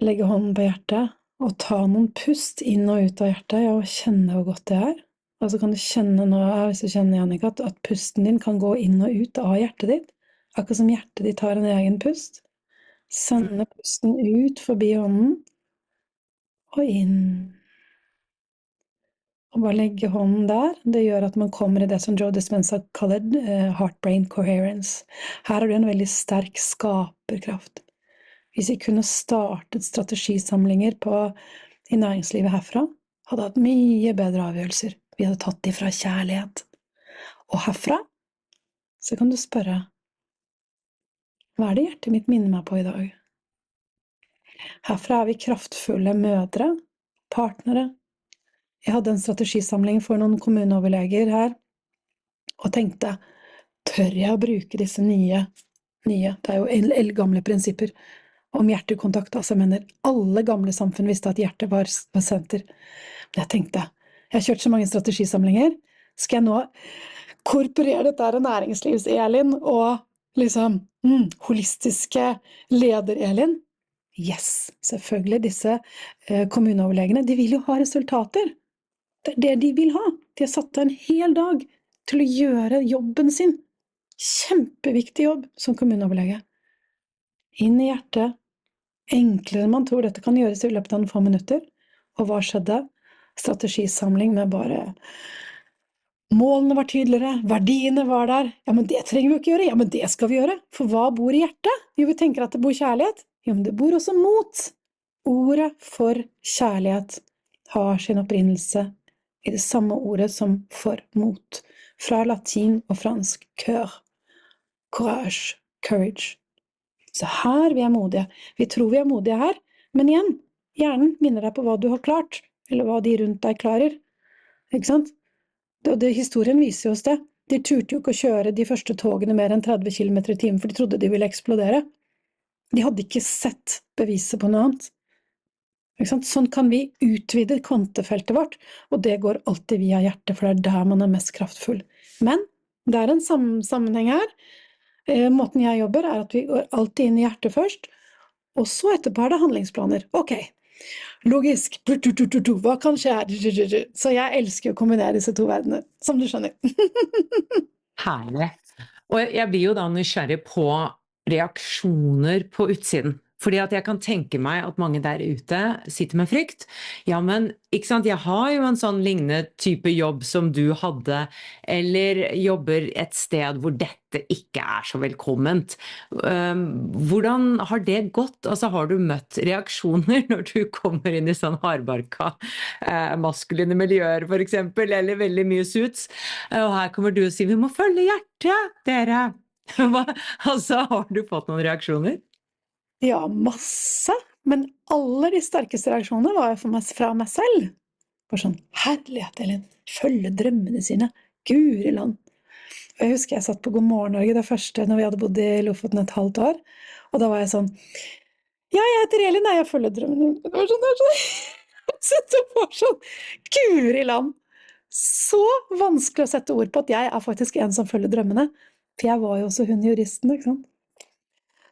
legge hånden på hjertet, og ta noen pust inn og ut av hjertet, og kjenne hvor godt det er. Og så kan du kjenne nå, hvis du kjenner Jannika, at pusten din kan gå inn og ut av hjertet ditt, akkurat som hjertet ditt har en egen pust. Sende pusten ut forbi hånden, og inn. Og bare legge hånden der, det gjør at man kommer i det som Joe Dispenza kaller heart-brain coherence. Her har du en veldig sterk skaperkraft. Hvis vi kunne startet strategisamlinger i næringslivet herfra, hadde hatt mye bedre avgjørelser. Vi hadde tatt de fra kjærlighet. Og herfra, så kan du spørre, hva er det hjertet mitt minner meg på i dag? Herfra er vi kraftfulle mødre, partnere. Jeg hadde en strategisamling for noen kommuneoverleger her, og tenkte, tør jeg å bruke disse nye, det er jo eldgamle prinsipper, om hjertekontakt, altså jeg mener, alle gamle samfunn visste at hjertet var senter. Men jeg tenkte, jeg har kjørt så mange strategisamlinger, skal jeg nå korporere dette her næringslivs-Elin, og liksom, holistiske leder-Elin? Yes, selvfølgelig, disse kommuneoverlegene, de vil jo ha resultater. Det er det de vil ha. De har satt av en hel dag til å gjøre jobben sin. Kjempeviktig jobb som kommuneoverlege. Inn i hjertet, enklere enn man tror, dette kan gjøres i løpet av noen få minutter. Og hva skjedde? Strategisamling med bare målene var tydeligere, verdiene var der. Ja, men det trenger vi ikke gjøre. Ja, men det skal vi gjøre. For hva bor i hjertet? Jo, vi tenker at det bor kjærlighet. Jo, men det bor også mot. Ordet for kjærlighet har sin opprinnelse i det samme ordet som for mot. Fra latin og fransk cœur, courage, courage. Så her vi er modige. Vi tror vi er modige her, men igjen, hjernen minner deg på hva du har klart, eller hva de rundt deg klarer. Ikke sant? Historien viser oss det. De turte jo ikke å kjøre de første togene mer enn 30 km i timen, for de trodde de ville eksplodere. De hadde ikke sett beviset på noe annet. Sånn kan vi utvide kvantefeltet vårt, og det går alltid via hjertet, for det er der man er mest kraftfull. Men det er en sammenheng her. Måten jeg jobber er at vi går alltid inn i hjertet først, og så etterpå er det handlingsplaner. Ok, logisk, hva kan skje her? Så jeg elsker å kombinere disse to verdenene, som du skjønner. Herlig. Og jeg blir jo da nysgjerrig på reaksjoner på utsiden. Fordi at jeg kan tenke meg at mange der ute sitter med frykt. Ja, men ikke sant, jeg har jo en sånn lignende type jobb som du hadde, eller jobber et sted hvor dette ikke er så velkomment. Hvordan har det gått? Altså, har du møtt reaksjoner når du kommer inn i sånn hardbarka maskuline miljøer, for eksempel, eller veldig mye suits? Og her kommer du og sier, vi må følge hjertet, dere! Altså, har du fått noen reaksjoner? Ja, masse, men alle de sterkeste reaksjonene var jo fra meg selv. For sånn, herlighet, Elin, følge drømmene sine, Guri land. Jeg husker jeg satt på God morgen Norge det første når vi hadde bodd i Lofoten et halvt år, og da var jeg sånn, ja, jeg heter Elin, jeg følger drømmen. Det var sånn, så det var sånn, Guri land. Så vanskelig å sette ord på at jeg faktisk en som følger drømmene, for jeg var jo også hun juristen, ikke sant?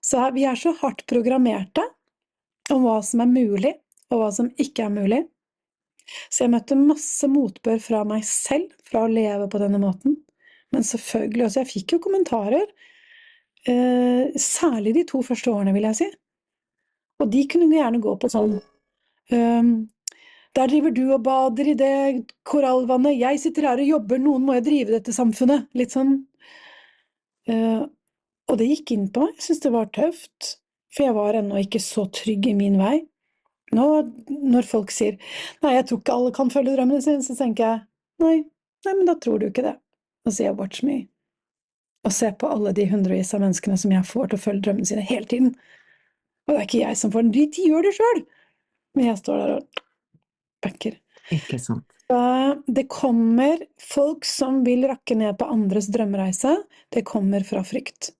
Så vi så hardt programmerte om hva som mulig, og hva som ikke mulig. Så jeg møtte masse motbør fra meg selv, fra å leve på denne måten. Men selvfølgelig også, jeg fikk jo kommentarer, særlig de 2 første årene, vil jeg si. Og de kunne gjerne gå på sånn, der driver du og bader i det korallvannet, jeg sitter her og jobber, noen må jo drive dette samfunnet. Litt sånn, og det gikk inn på meg, jeg synes det var tøft, for jeg var ennå ikke så trygg i min vei. Nå, når folk sier, nei, jeg tror ikke alle kan følge drømmene sine, så tenker jeg, nei, men da tror du ikke det. Og sier jeg, watch me. Og se på alle de hundrevis av menneskene som jeg får til å følge drømmene sine hele tiden. Og det ikke jeg som får den, de gjør det selv. Men jeg står der og backer. Ikke sant. Det kommer folk som vil rakke ned på andres drømmereise, det kommer fra frykt.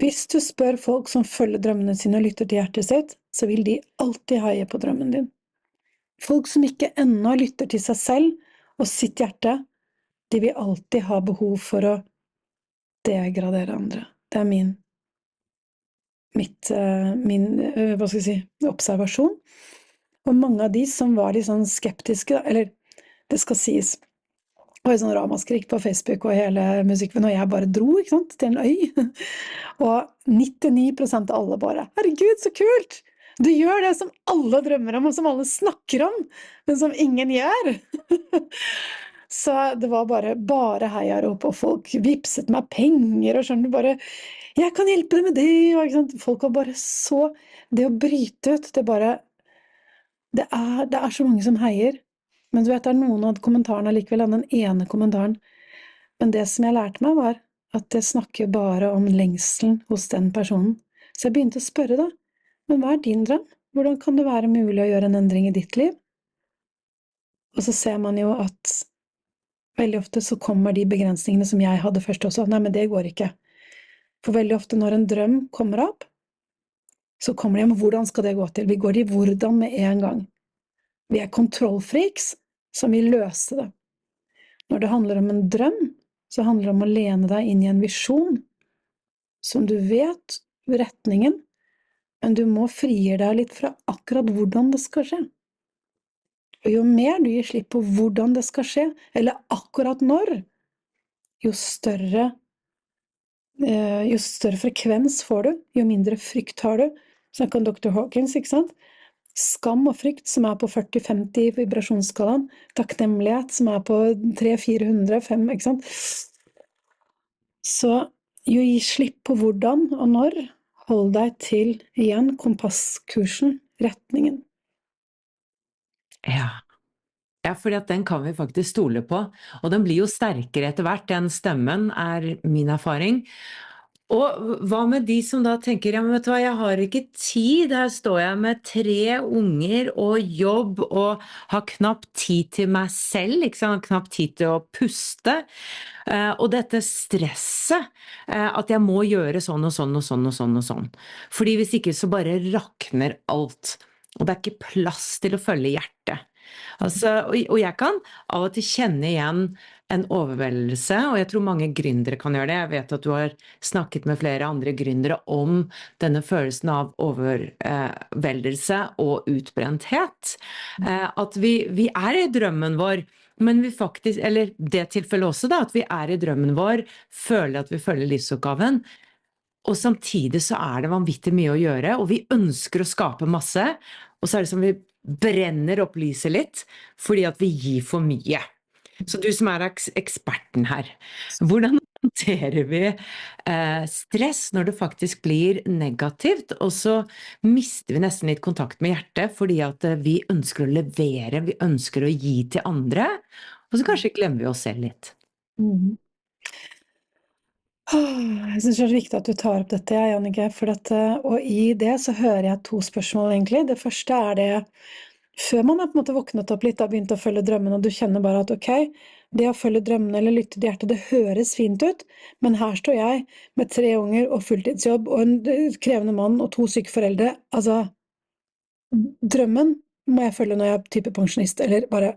Hvis du spør folk som følger drømmene sine og lytter til hjertet sitt, så vil de alltid heie på drømmen din. Folk som ikke ennå lytter til seg selv og sitt hjerte, de vil alltid ha behov for å degradere andre. Det min hva skal jeg si, observasjon. Og mange av de som var litt sånn skeptiske, eller det skal sies, og en sånn ramaskrik på Facebook og hele musikken, og jeg bare dro, ikke sant, til en øy. Og 99% av alle bare, herregud, så kult! Du gjør det som alle drømmer om, og som alle snakker om, men som ingen gjør. Så det var bare heiarop, og folk vipset meg penger, og skjønner du bare, jeg kan hjelpe deg med det, og ikke sant? Folk var bare så, det å bryte ut, det så mange som heier. Men du vet, det noen av kommentarene likevel, den ene kommentaren. Men det som jeg lærte meg var, at det snakker bare om lengselen hos den personen. Så jeg begynte å spørre da, men hva din drøm? Hvordan kan det være mulig å gjøre en endring i ditt liv? Og så ser man jo at veldig ofte så kommer de begrensningene som jeg hadde først også. Nei, men det går ikke. For veldig ofte når en drøm kommer opp, så kommer de, men hvordan skal det gå til? Vi går i hvordan med en gang. Vi kontrollfreaks som vil løse det. Når det handler om en drøm, så handler det om å lene deg inn i en visjon, som du vet retningen, men du må frigjøre deg litt fra akkurat hvordan det skal skje. Og jo mer du gir slipp på hvordan det skal skje, eller akkurat når, jo større frekvens får du, jo mindre frykt har du. Snakker om Dr. Hawkins, ikke sant? Skam og frykt som på 40-50 i vibrasjonsskalaen, takknemlighet som på 300-400, 5, ikke sant? Så jo gi slipp på hvordan og når, hold deg til igjen kompasskursen, retningen. Ja. Ja, fordi at den kan vi faktisk stole på, og den blir jo sterkere etter hvert, den stemmen min erfaring. Og hva med de som da tenker, ja, men vet du hva, jeg har ikke tid, her står jeg med 3 unger og jobb, og har knapt tid til meg selv, ikke sant, knapt tid til å puste, og dette stresset, at jeg må gjøre sånn og sånn og sånn og sånn og sånn. Fordi hvis ikke så bare rakner alt, og det ikke plass til å følge hjertet. Altså, og jeg kan av og til kjenne igjen en overveldelse, og jeg tror mange gründere kan gjøre det. Jeg vet at du har snakket med flere andre gründere om denne følelsen av overveldelse og utbrenthet. At vi i drømmen vår, men vi faktisk, eller det tilfellet også da, at vi i drømmen vår, føler at vi følger livsoppgaven, og samtidig så det vanvittig mye å gjøre, og vi ønsker å skape masse, og så det som vi brenner opp lyset litt, fordi at vi gir for mye. Så du som eksperten her, hvordan håndterer vi stress når det faktisk blir negativt, og så mister vi nesten litt kontakt med hjertet, fordi at vi ønsker å levere, vi ønsker å gi til andre, og så kanskje glemmer vi oss selv litt. Jeg synes det viktig at du tar opp dette, Jannicke, og i det så hører jeg 2 spørsmål egentlig. Det første det, før man på en måte våknet opp litt og begynt å følge drømmen, og du kjenner bare at ok, Det å følge drømmene eller lytte til hjertet, det høres fint ut, men her står jeg med 3 unger og fulltidsjobb og en krevende mann og 2 syke foreldre. Altså, drømmen må jeg følge når jeg er type pensjonist, eller bare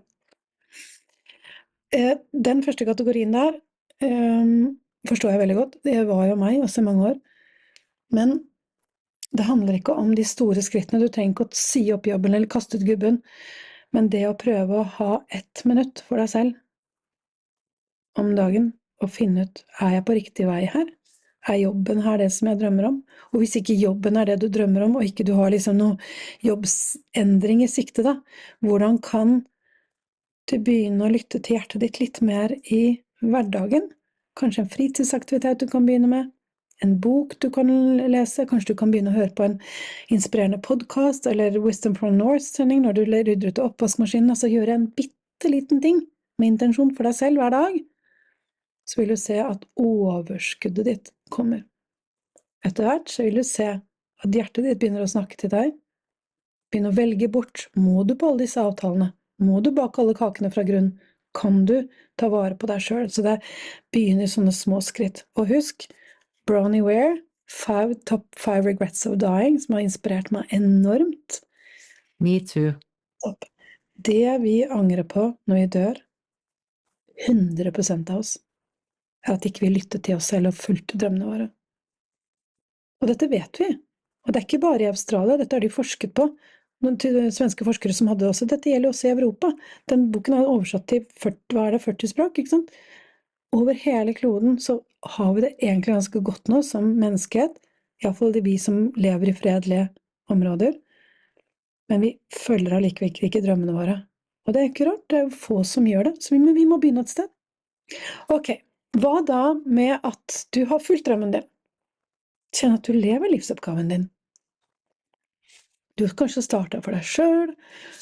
den første kategorien der forstår jeg veldig godt. Det var jo meg også i mange år. Men det handler ikke om de store skrittene. Du trenger ikke å si opp jobben eller kaste ut gubben, men det å prøve å ha 1 minutt for deg selv om dagen og finne ut, er jeg på riktig vei her? Er jobben her det som jeg drømmer om? Og hvis ikke jobben er det du drømmer om, og ikke du har liksom noe jobbsendring i sikte da, hvordan kan du begynne å lytte til hjertet ditt litt mer i hverdagen? Kanskje en fritidsaktivitet du kan begynne med, en bok du kan lese, kanskje du kan begynne å høre på en inspirerende podcast, eller Wisdom from North-sending når du rydder ut oppvaskmaskinen, altså gjøre en bitteliten ting med intensjon for deg selv hver dag, så vil du se at overskuddet ditt kommer. Etter hvert så vil du se at hjertet ditt begynner å snakke til deg, begynne å velge bort, må du på alle disse avtalene, må du bake alle kakene fra grunn, kan du ta vare på deg selv, så det begynner i sånne små skritt. Og husk, Bronnie Ware, Top 5 Regrets of Dying, som har inspirert meg enormt. Me too. Det vi angrer på når vi dør, 100% av oss, er at ikke vi lyttet til oss selv og fulgte drømmene våre. Og dette vet vi. Og det er ikke bare i Australia, dette har de forsket på. Noen svenske forskere som hadde også, dette gjelder også i Europa. Den boken er oversatt til 40 språk, ikke sant? Over hele kloden så har vi det egentlig ganske godt nå som menneskehet, i hvert fall vi som lever i fredelige områder, men vi følger allikevel ikke drømmene våre. Og det er ikke rart, det er jo få som gjør det, så vi må begynne et sted. Ok, hva da med at du har fulgt drømmen din? Kjenn at du lever livsoppgaven din. Du har kanskje startet for deg selv,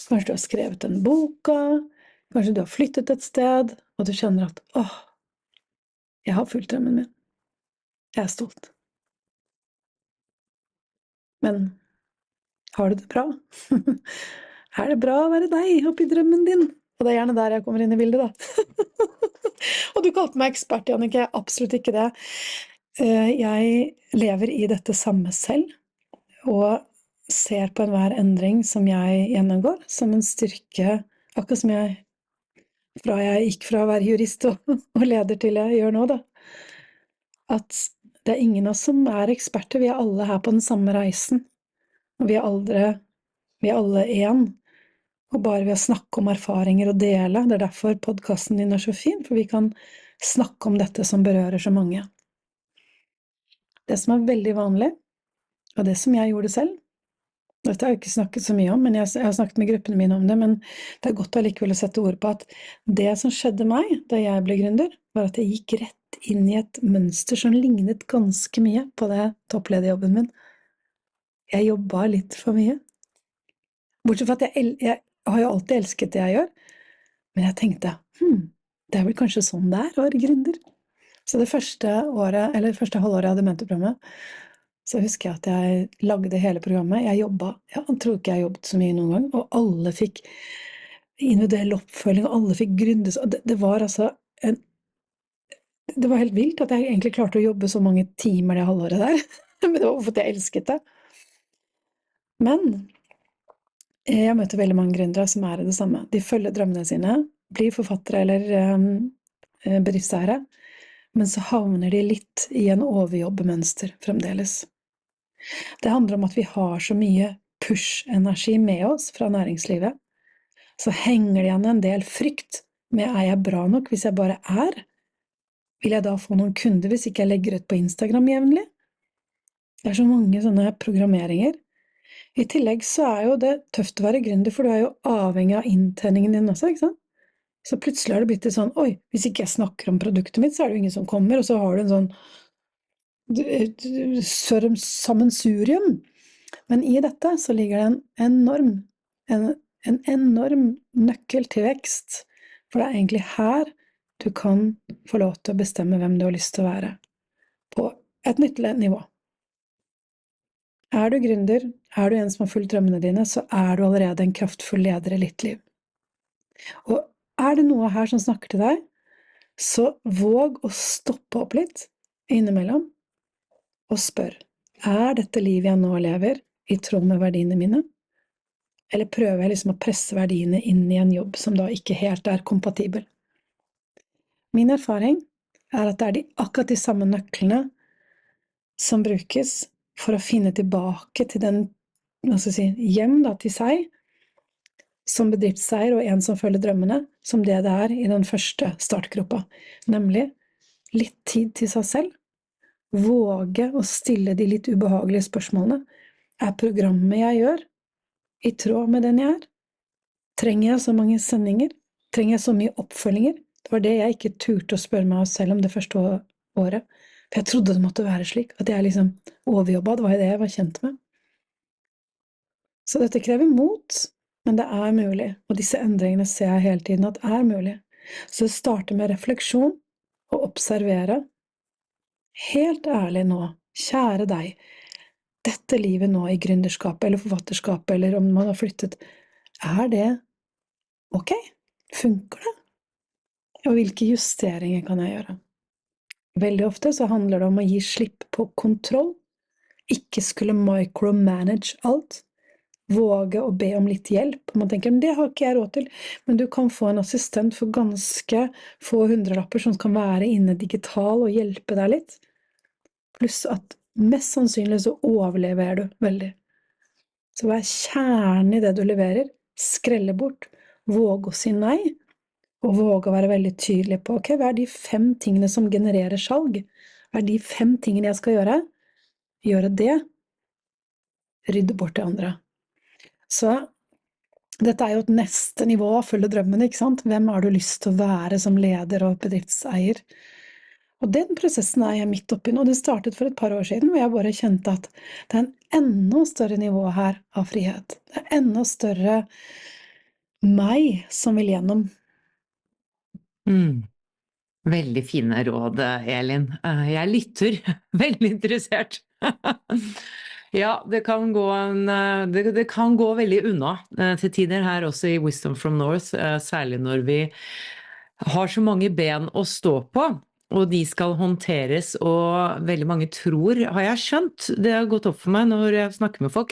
kanskje du har skrevet en boka, kanskje du har flyttet et sted, og du kjenner at, jeg har fulgt drømmen min. Jeg er stolt. Men har du det bra? Er det bra å være deg oppi drømmen din? Og det er gjerne der jeg kommer inn i bildet da. Og du kalte meg ekspert, Jannicke, jeg er absolutt ikke det. Jeg lever i dette samme selv, og ser på enhver endring som jeg gjennomgår, som en styrke, akkurat som jeg gikk fra å være jurist og leder til jeg gjør nå da. At det er ingen av oss som er eksperter, vi er alle her på den samme reisen, og vi er alle en, og bare ved å snakke om erfaringer og dele, det er derfor podcasten din er så fin, for vi kan snakke om dette som berører så mange. Det som er veldig vanlig, og det som jeg gjorde selv, dette har jeg ikke snakket så mye om, men jeg har snakket med gruppene mine om det, men det er godt allikevel å sette ord på at det som skjedde meg da jeg ble gründer, var at jeg gikk rett inn i et mønster som lignet ganske mye på det topplederjobben min. Jeg jobbet litt for mye. Bortsett fra at jeg har jo alltid elsket det jeg gjør, men jeg tenkte, det er vel kanskje sånn det er å være gründer. Så det første halvåret jeg hadde mentorprogrammet, så husker jeg at jeg lagde hele programmet. Jeg tror ikke jeg jobbet så mye noen gang, og alle fikk individuell oppfølging, og alle fikk gründes, og det var altså det var helt vilt at jeg egentlig klarte å jobbe så mange timer det halvåret der, men det var for at jeg elsket det. Men jeg møter veldig mange gründere som er i det samme. De følger drømmene sine, blir forfattere eller bedriftseiere, men så havner de litt i en overjobbemønster fremdeles. Det handler om at vi har så mye push-energi med oss fra næringslivet, så henger det igjen en del frykt med, er jeg bra nok hvis jeg bare er? Vil jeg da få noen kunder hvis ikke jeg legger ut på Instagram jevnlig? Det er så mange sånne programmeringer. I tillegg så er jo det tøft å være gründer, for du er jo avhengig av inntjeningen din også, ikke sant? Så plutselig har det blitt sånn, hvis ikke jeg snakker om produktet mitt, så er det jo ingen som kommer, og så har du en sånn sammensurium. Men i dette så ligger det en enorm nøkkel til vekst, for det er egentlig her du kan få lov til å bestemme hvem du har lyst til å være, på et nytt nivå. Er du gründer, er du en som har fulgt drømmene dine, så er du allerede en kraftfull leder i ditt liv. Og er det noe her som snakker til deg, Så våg å stoppe opp litt innimellom og spør, dette livet jeg nå lever i tråd med verdiene mine? Eller prøver jeg liksom å presse verdiene inn i en jobb som da ikke helt kompatibel? Min erfaring at det de akkurat de samme nøklene som brukes for å finne tilbake til den, hva skal jeg si, hjem da, til seg, som bedriftseier og en som følger drømmene, som det i den første startgruppa. Nemlig litt tid til seg selv, våge å stille de litt ubehagelige spørsmålene. Programmet jeg gjør i tråd med den jeg er? Trenger jeg så mange sendinger? Trenger jeg så mye oppfølginger? Det var det jeg ikke turte å spørre meg selv om det første året. For jeg trodde det måtte være slik, at jeg liksom overjobbet, det var det jeg var kjent med. Så dette krever mot, men det mulig, og disse endringene ser jeg hele tiden at mulig. Så det starter med refleksjon, og observere. Helt ærlig nå, kjære deg, dette livet nå i gründerskapet, eller forfatterskapet, eller om man har flyttet, det ok? Funker det? Og hvilke justeringer kan jeg gjøre? Veldig ofte så handler det om å gi slipp på kontroll, ikke skulle micromanage alt, våge å be om litt hjelp, og man tenker, men det har ikke jeg råd til, men du kan få en assistent for ganske få hundrelapper som kan være inne digital og hjelpe deg litt, pluss at mest sannsynlig så overlever du veldig. Så vær kjernen i det du leverer, skrelle bort, våge å si nei, og våge å være veldig tydelig på, ok, hva de 5 tingene som genererer salg? Hva de 5 tingene jeg skal gjøre? Gjøre det, rydde bort det andre. Så dette jo et neste nivå av følge drømmen, ikke sant? Hvem har du lyst til å være som leder og bedriftseier? Og den prosessen jeg midt oppi nå. Det startet for et par år siden, hvor jeg bare kjente at det en enda større nivå her av frihet. Det enda større meg som vil gjennom. Veldig fine råd, Elin. Jeg lytter, veldig interessert. Ja, det kan gå veldig unna til tider her også i Wisdom from North, særlig når vi har så mange ben å stå på, og de skal håndteres, og veldig mange tror, har jeg skjønt, det har gått opp for meg når jeg snakker med folk,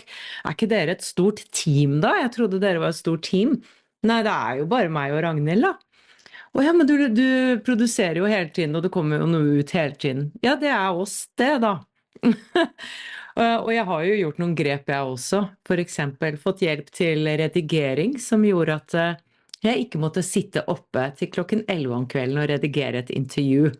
ikke dere et stort team da? Jeg trodde dere var et stort team. Nei, det jo bare meg og Ragnhild da. Ja, men du produserer jo hele tiden, og det kommer jo noe ut hele tiden. Ja, det oss det da. Og jeg har jo gjort noen grep jeg også. For eksempel fått hjelp til redigering, som gjorde at jeg ikke måtte sitte oppe til klokken 11 om kvelden og redigere et intervju.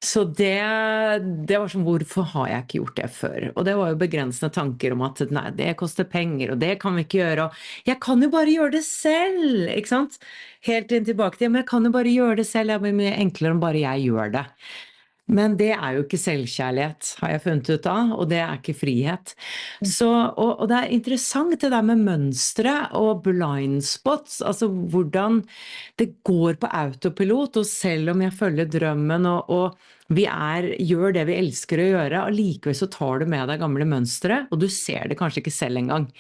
Så det var sånn, hvorfor har jeg ikke gjort det før? Og det var jo begrensende tanker om at nei, det koster penger, og det kan vi ikke gjøre, og jeg kan jo bare gjøre det selv, ikke sant? Helt inn tilbake til, men jeg kan jo bare gjøre det selv, det blir mye enklere om bare jeg gjør det. Men det jo ikke selvkjærlighet, har jeg funnet ut av, og det ikke frihet. Så, og det interessant det der med mønstre og blind spots, altså hvordan det går på autopilot, og selv om jeg følger drømmen, og vi gjør det vi elsker å gjøre, og likevel så tar du med deg gamle mønstre, og du ser det kanskje ikke selv engang.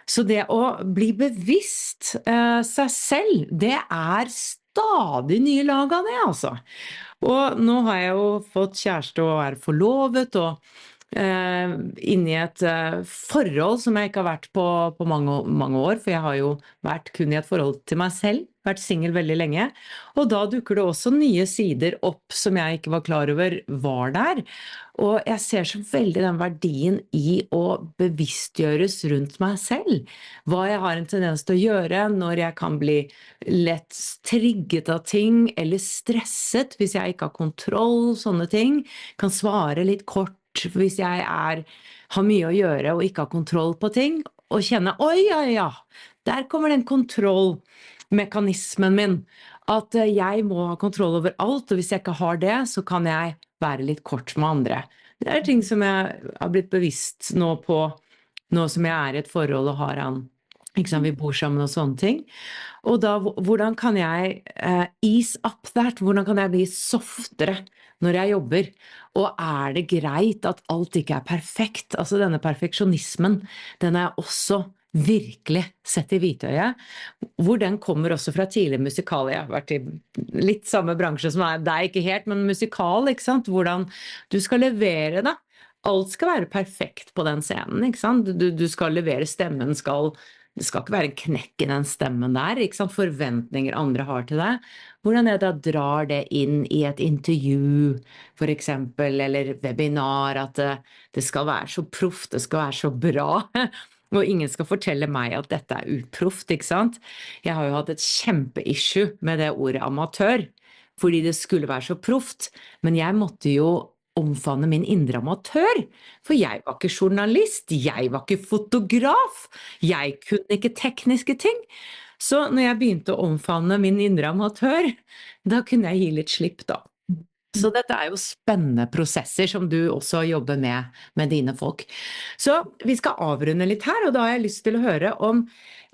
Så det å bli bevisst seg selv, det stadig nye lag av det, altså. Og nå har jeg jo fått kjæreste og forlovet, og inne i et forhold som jeg ikke har vært på mange år, for jeg har jo vært kun i et forhold til meg selv, vært single veldig lenge, og da dukker det også nye sider opp som jeg ikke var klar over var der, og jeg ser så veldig den verdien i å bevisstgjøres rundt meg selv, hva jeg har en tendens til å gjøre når jeg kan bli lett trigget av ting, eller stresset hvis jeg ikke har kontroll, sånne ting, kan svare litt kort hvis jeg har mye å gjøre og ikke har kontroll på ting, og kjenne, oi, ja, der kommer den kontrollmekanismen min, at jeg må ha kontroll over alt, og hvis jeg ikke har det, så kan jeg være litt kort med andre. Det ting som jeg har blitt bevisst nå på, nå som jeg i et forhold og har han, ikke sant, vi bor sammen og sånne ting. Og da, hvordan kan jeg ease up that? Hvordan kan jeg bli softere når jeg jobber? Og det greit at alt ikke perfekt? Altså denne perfeksjonismen, den jeg også virkelig sett i hvitøyet, hvor den kommer også fra tidlig musikal. Jeg har vært i litt samme bransje som deg, ikke helt, men musikal, ikke sant? Hvordan du skal levere det. Alt skal være perfekt på den scenen, ikke sant? Du skal levere stemmen, det skal ikke være en knekk i den stemmen der, ikke sant? Forventninger andre har til deg. Hvordan da drar det inn i et intervju, for eksempel, eller webinar, at det skal være så proft, det skal være så bra, og ingen skal fortelle meg at dette er uproft, ikke sant? Jeg har jo hatt et kjempeissue med det ordet amatør, fordi det skulle være så proft, men jeg måtte jo omfavne min indre amatør, for jeg var ikke journalist, jeg var ikke fotograf, jeg kunne ikke tekniske ting. Så når jeg begynte å omfavne min indre amatør, da kunne jeg gi litt slipp da. Så dette er jo spennende prosesser som du også jobber med dine folk. Så vi skal avrunde litt her, og da har jeg lyst til å høre om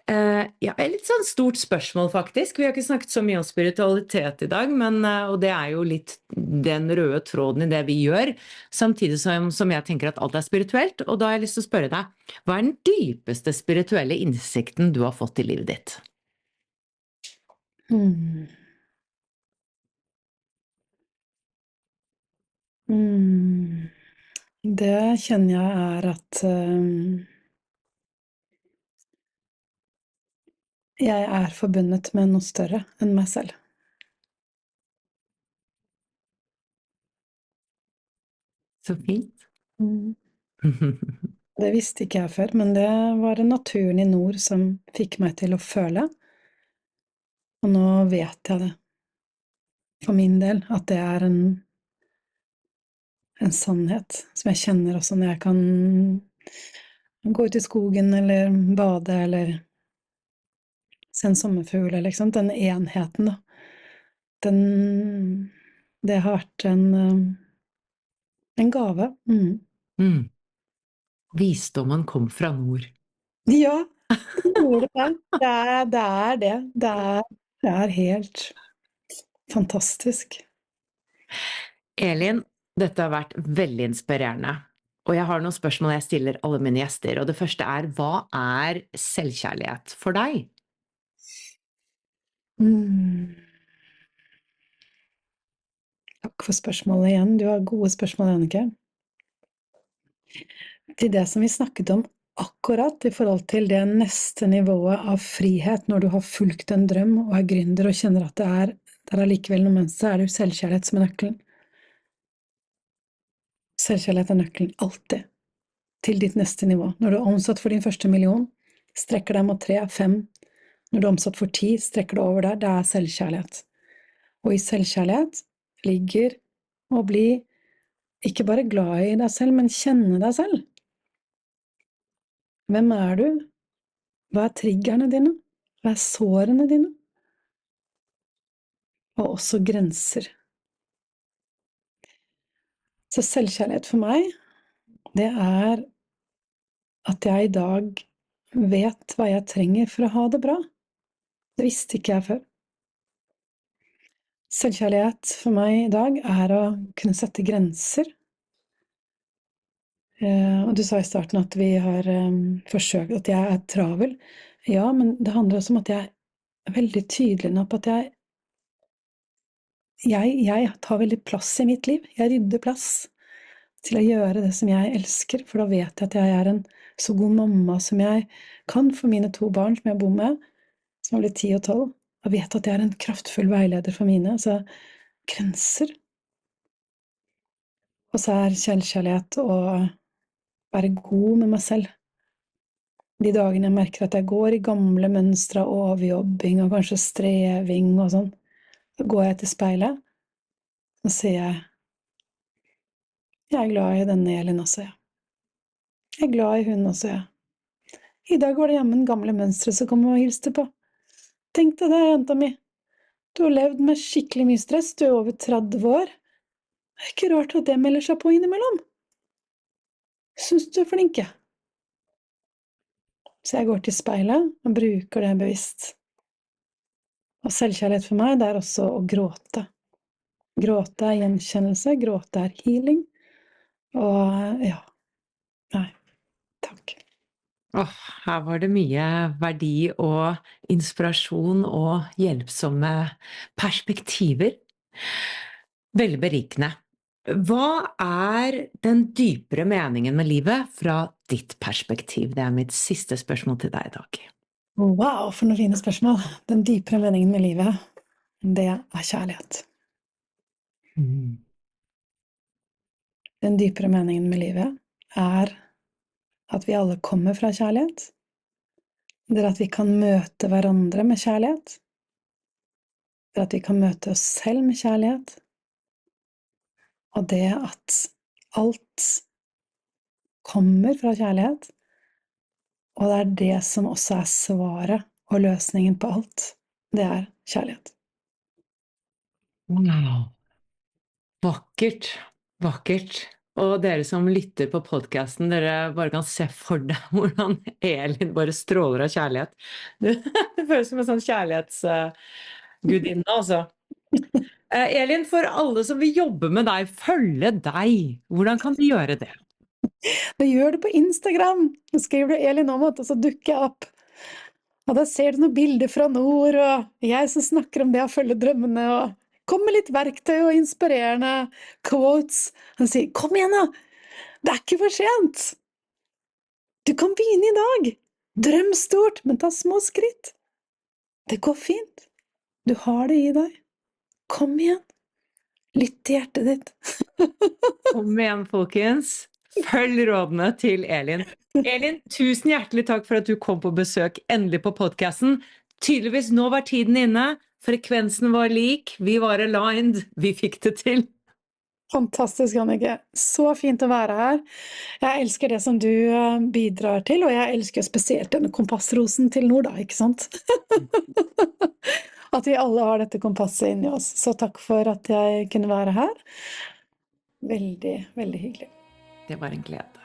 ja, et litt sånn stort spørsmål faktisk. Vi har ikke snakket så mye om spiritualitet i dag, men, og det er jo litt den røde tråden i det vi gjør, samtidig som jeg tenker at alt er spirituelt, og da har jeg lyst til å spørre deg, hva er den dypeste spirituelle innsikten du har fått i livet ditt? Det kjenner jeg er at jeg er forbundet med noe større enn meg selv. Så fint. Det visste ikke jeg før, men det var naturen i nord som fikk meg til å føle. Og nå vet jeg det, for min del, at det er en sannhet som jeg kjenner også når jeg kan gå ut i skogen eller bade eller se en sommerfugl, eller ikke sant, den enheten da. Det har vært en gave. Visdommen kom fra nord. Ja, det gjorde det. Det er det. Det er helt fantastisk. Elin, dette har vært veldig inspirerende. Og jeg har noen spørsmål jeg stiller alle mine gjester, og det første er, hva er selvkjærlighet for deg? Takk for spørsmålet igjen. Du har gode spørsmål, Annike. Til det som vi snakket om akkurat i forhold til det neste nivået av frihet, når du har fulgt en drøm og er gründer og kjenner at det er allikevel noe mens, så er det jo selvkjærlighet som er nøkkelen. Selvkjærlighet er nøkkelen, alltid, til ditt neste nivå. Når du er omsatt for din første million, strekker deg mot 3, 5. Når du er omsatt for 10, strekker du over der, det er selvkjærlighet. Og i selvkjærlighet ligger å bli ikke bare glad i deg selv, men kjenne deg selv. Hvem er du? Hva er triggerne dine? Hva er sårene dine? Og også grenser. Så selvkjærlighet for meg, det er at jeg i dag vet hva jeg trenger for å ha det bra. Det visste ikke jeg før. Selvkjærlighet for meg i dag er å kunne sette grenser. Og du sa i starten at vi har forsøkt, at jeg er travel. Ja, men det handler også om at jeg er veldig tydelig nå på at jeg tar veldig plass i mitt liv. Jeg rydder plass til å gjøre det som jeg elsker, for da vet jeg at jeg er en så god mamma som jeg kan for mine 2 barn som jeg bor med, som har blitt 10 og 12. Jeg vet at jeg er en kraftfull veileder for mine, så grenser. Og så er selvkjærlighet å være god med meg selv. De dagene jeg merker at jeg går i gamle mønstre av overjobbing og kanskje streving og sånn, så går jeg til speilet, og sier jeg er glad i denne Elin også, ja. Jeg er glad i hun også, ja. I dag var det jammen gamle mønstre som kom og hilste på. Tenk deg det, jenta mi. Du har levd med skikkelig mye stress, du er over 30 år. Det er ikke rart at det melder seg på innimellom. Synes du er flink, ja. Så jeg går til speilet og bruker det bevisst. Og selvkjærlighet for meg, det er også å gråte. Gråte er gjenkjennelse, gråte er healing. Og ja, nei, takk. Her var det mye verdi og inspirasjon og hjelpsomme perspektiver. Veldig berikende. Hva den dypere meningen med livet fra ditt perspektiv? Det mitt siste spørsmål til deg i dag. Wow, for noen fine spørsmål. Den dypere meningen med livet, det kjærlighet. Den dypere meningen med livet at vi alle kommer fra kjærlighet. Det at vi kan møte hverandre med kjærlighet. Det at vi kan møte oss selv med kjærlighet. Og det at alt kommer fra kjærlighet. Og det det som også svaret og løsningen på alt. Det kjærlighet. Wow. Vakkert. Vakkert. Og dere som lytter på podcasten, dere bare kan se for deg hvordan Elin bare stråler av kjærlighet. Det føles som en sånn kjærlighetsgudinne, altså. Elin, for alle som vil jobbe med deg, følge deg, hvordan kan de gjøre det? Du gjør det på Instagram. Da skriver du Elin Aamodt, og så dukker jeg opp. Og da ser du noen bilder fra nord, og jeg som snakker om det å følge drømmene, og kom med litt verktøy og inspirerende quotes. Han sier, kom igjen da! Det ikke for sent! Du kan begynne i dag! Drøm stort, men ta små skritt. Det går fint. Du har det i deg. Kom igjen. Lytt til hjertet ditt. Kom igjen, folkens. Følg rådene til Elin. Elin, tusen hjertelig takk for at du kom på besøk endelig på podcasten. Tydeligvis nå var tiden inne. Frekvensen var lik, vi var aligned, vi fikk det til. Fantastisk, Annike. Så fint å være her. Jeg elsker det som du bidrar til, og jeg elsker spesielt denne kompassrosen til nord, da, ikke sant? At vi alle har dette kompasset inni oss. Så takk for at jeg kunne være her. Veldig, veldig hyggelig. Det var en glede.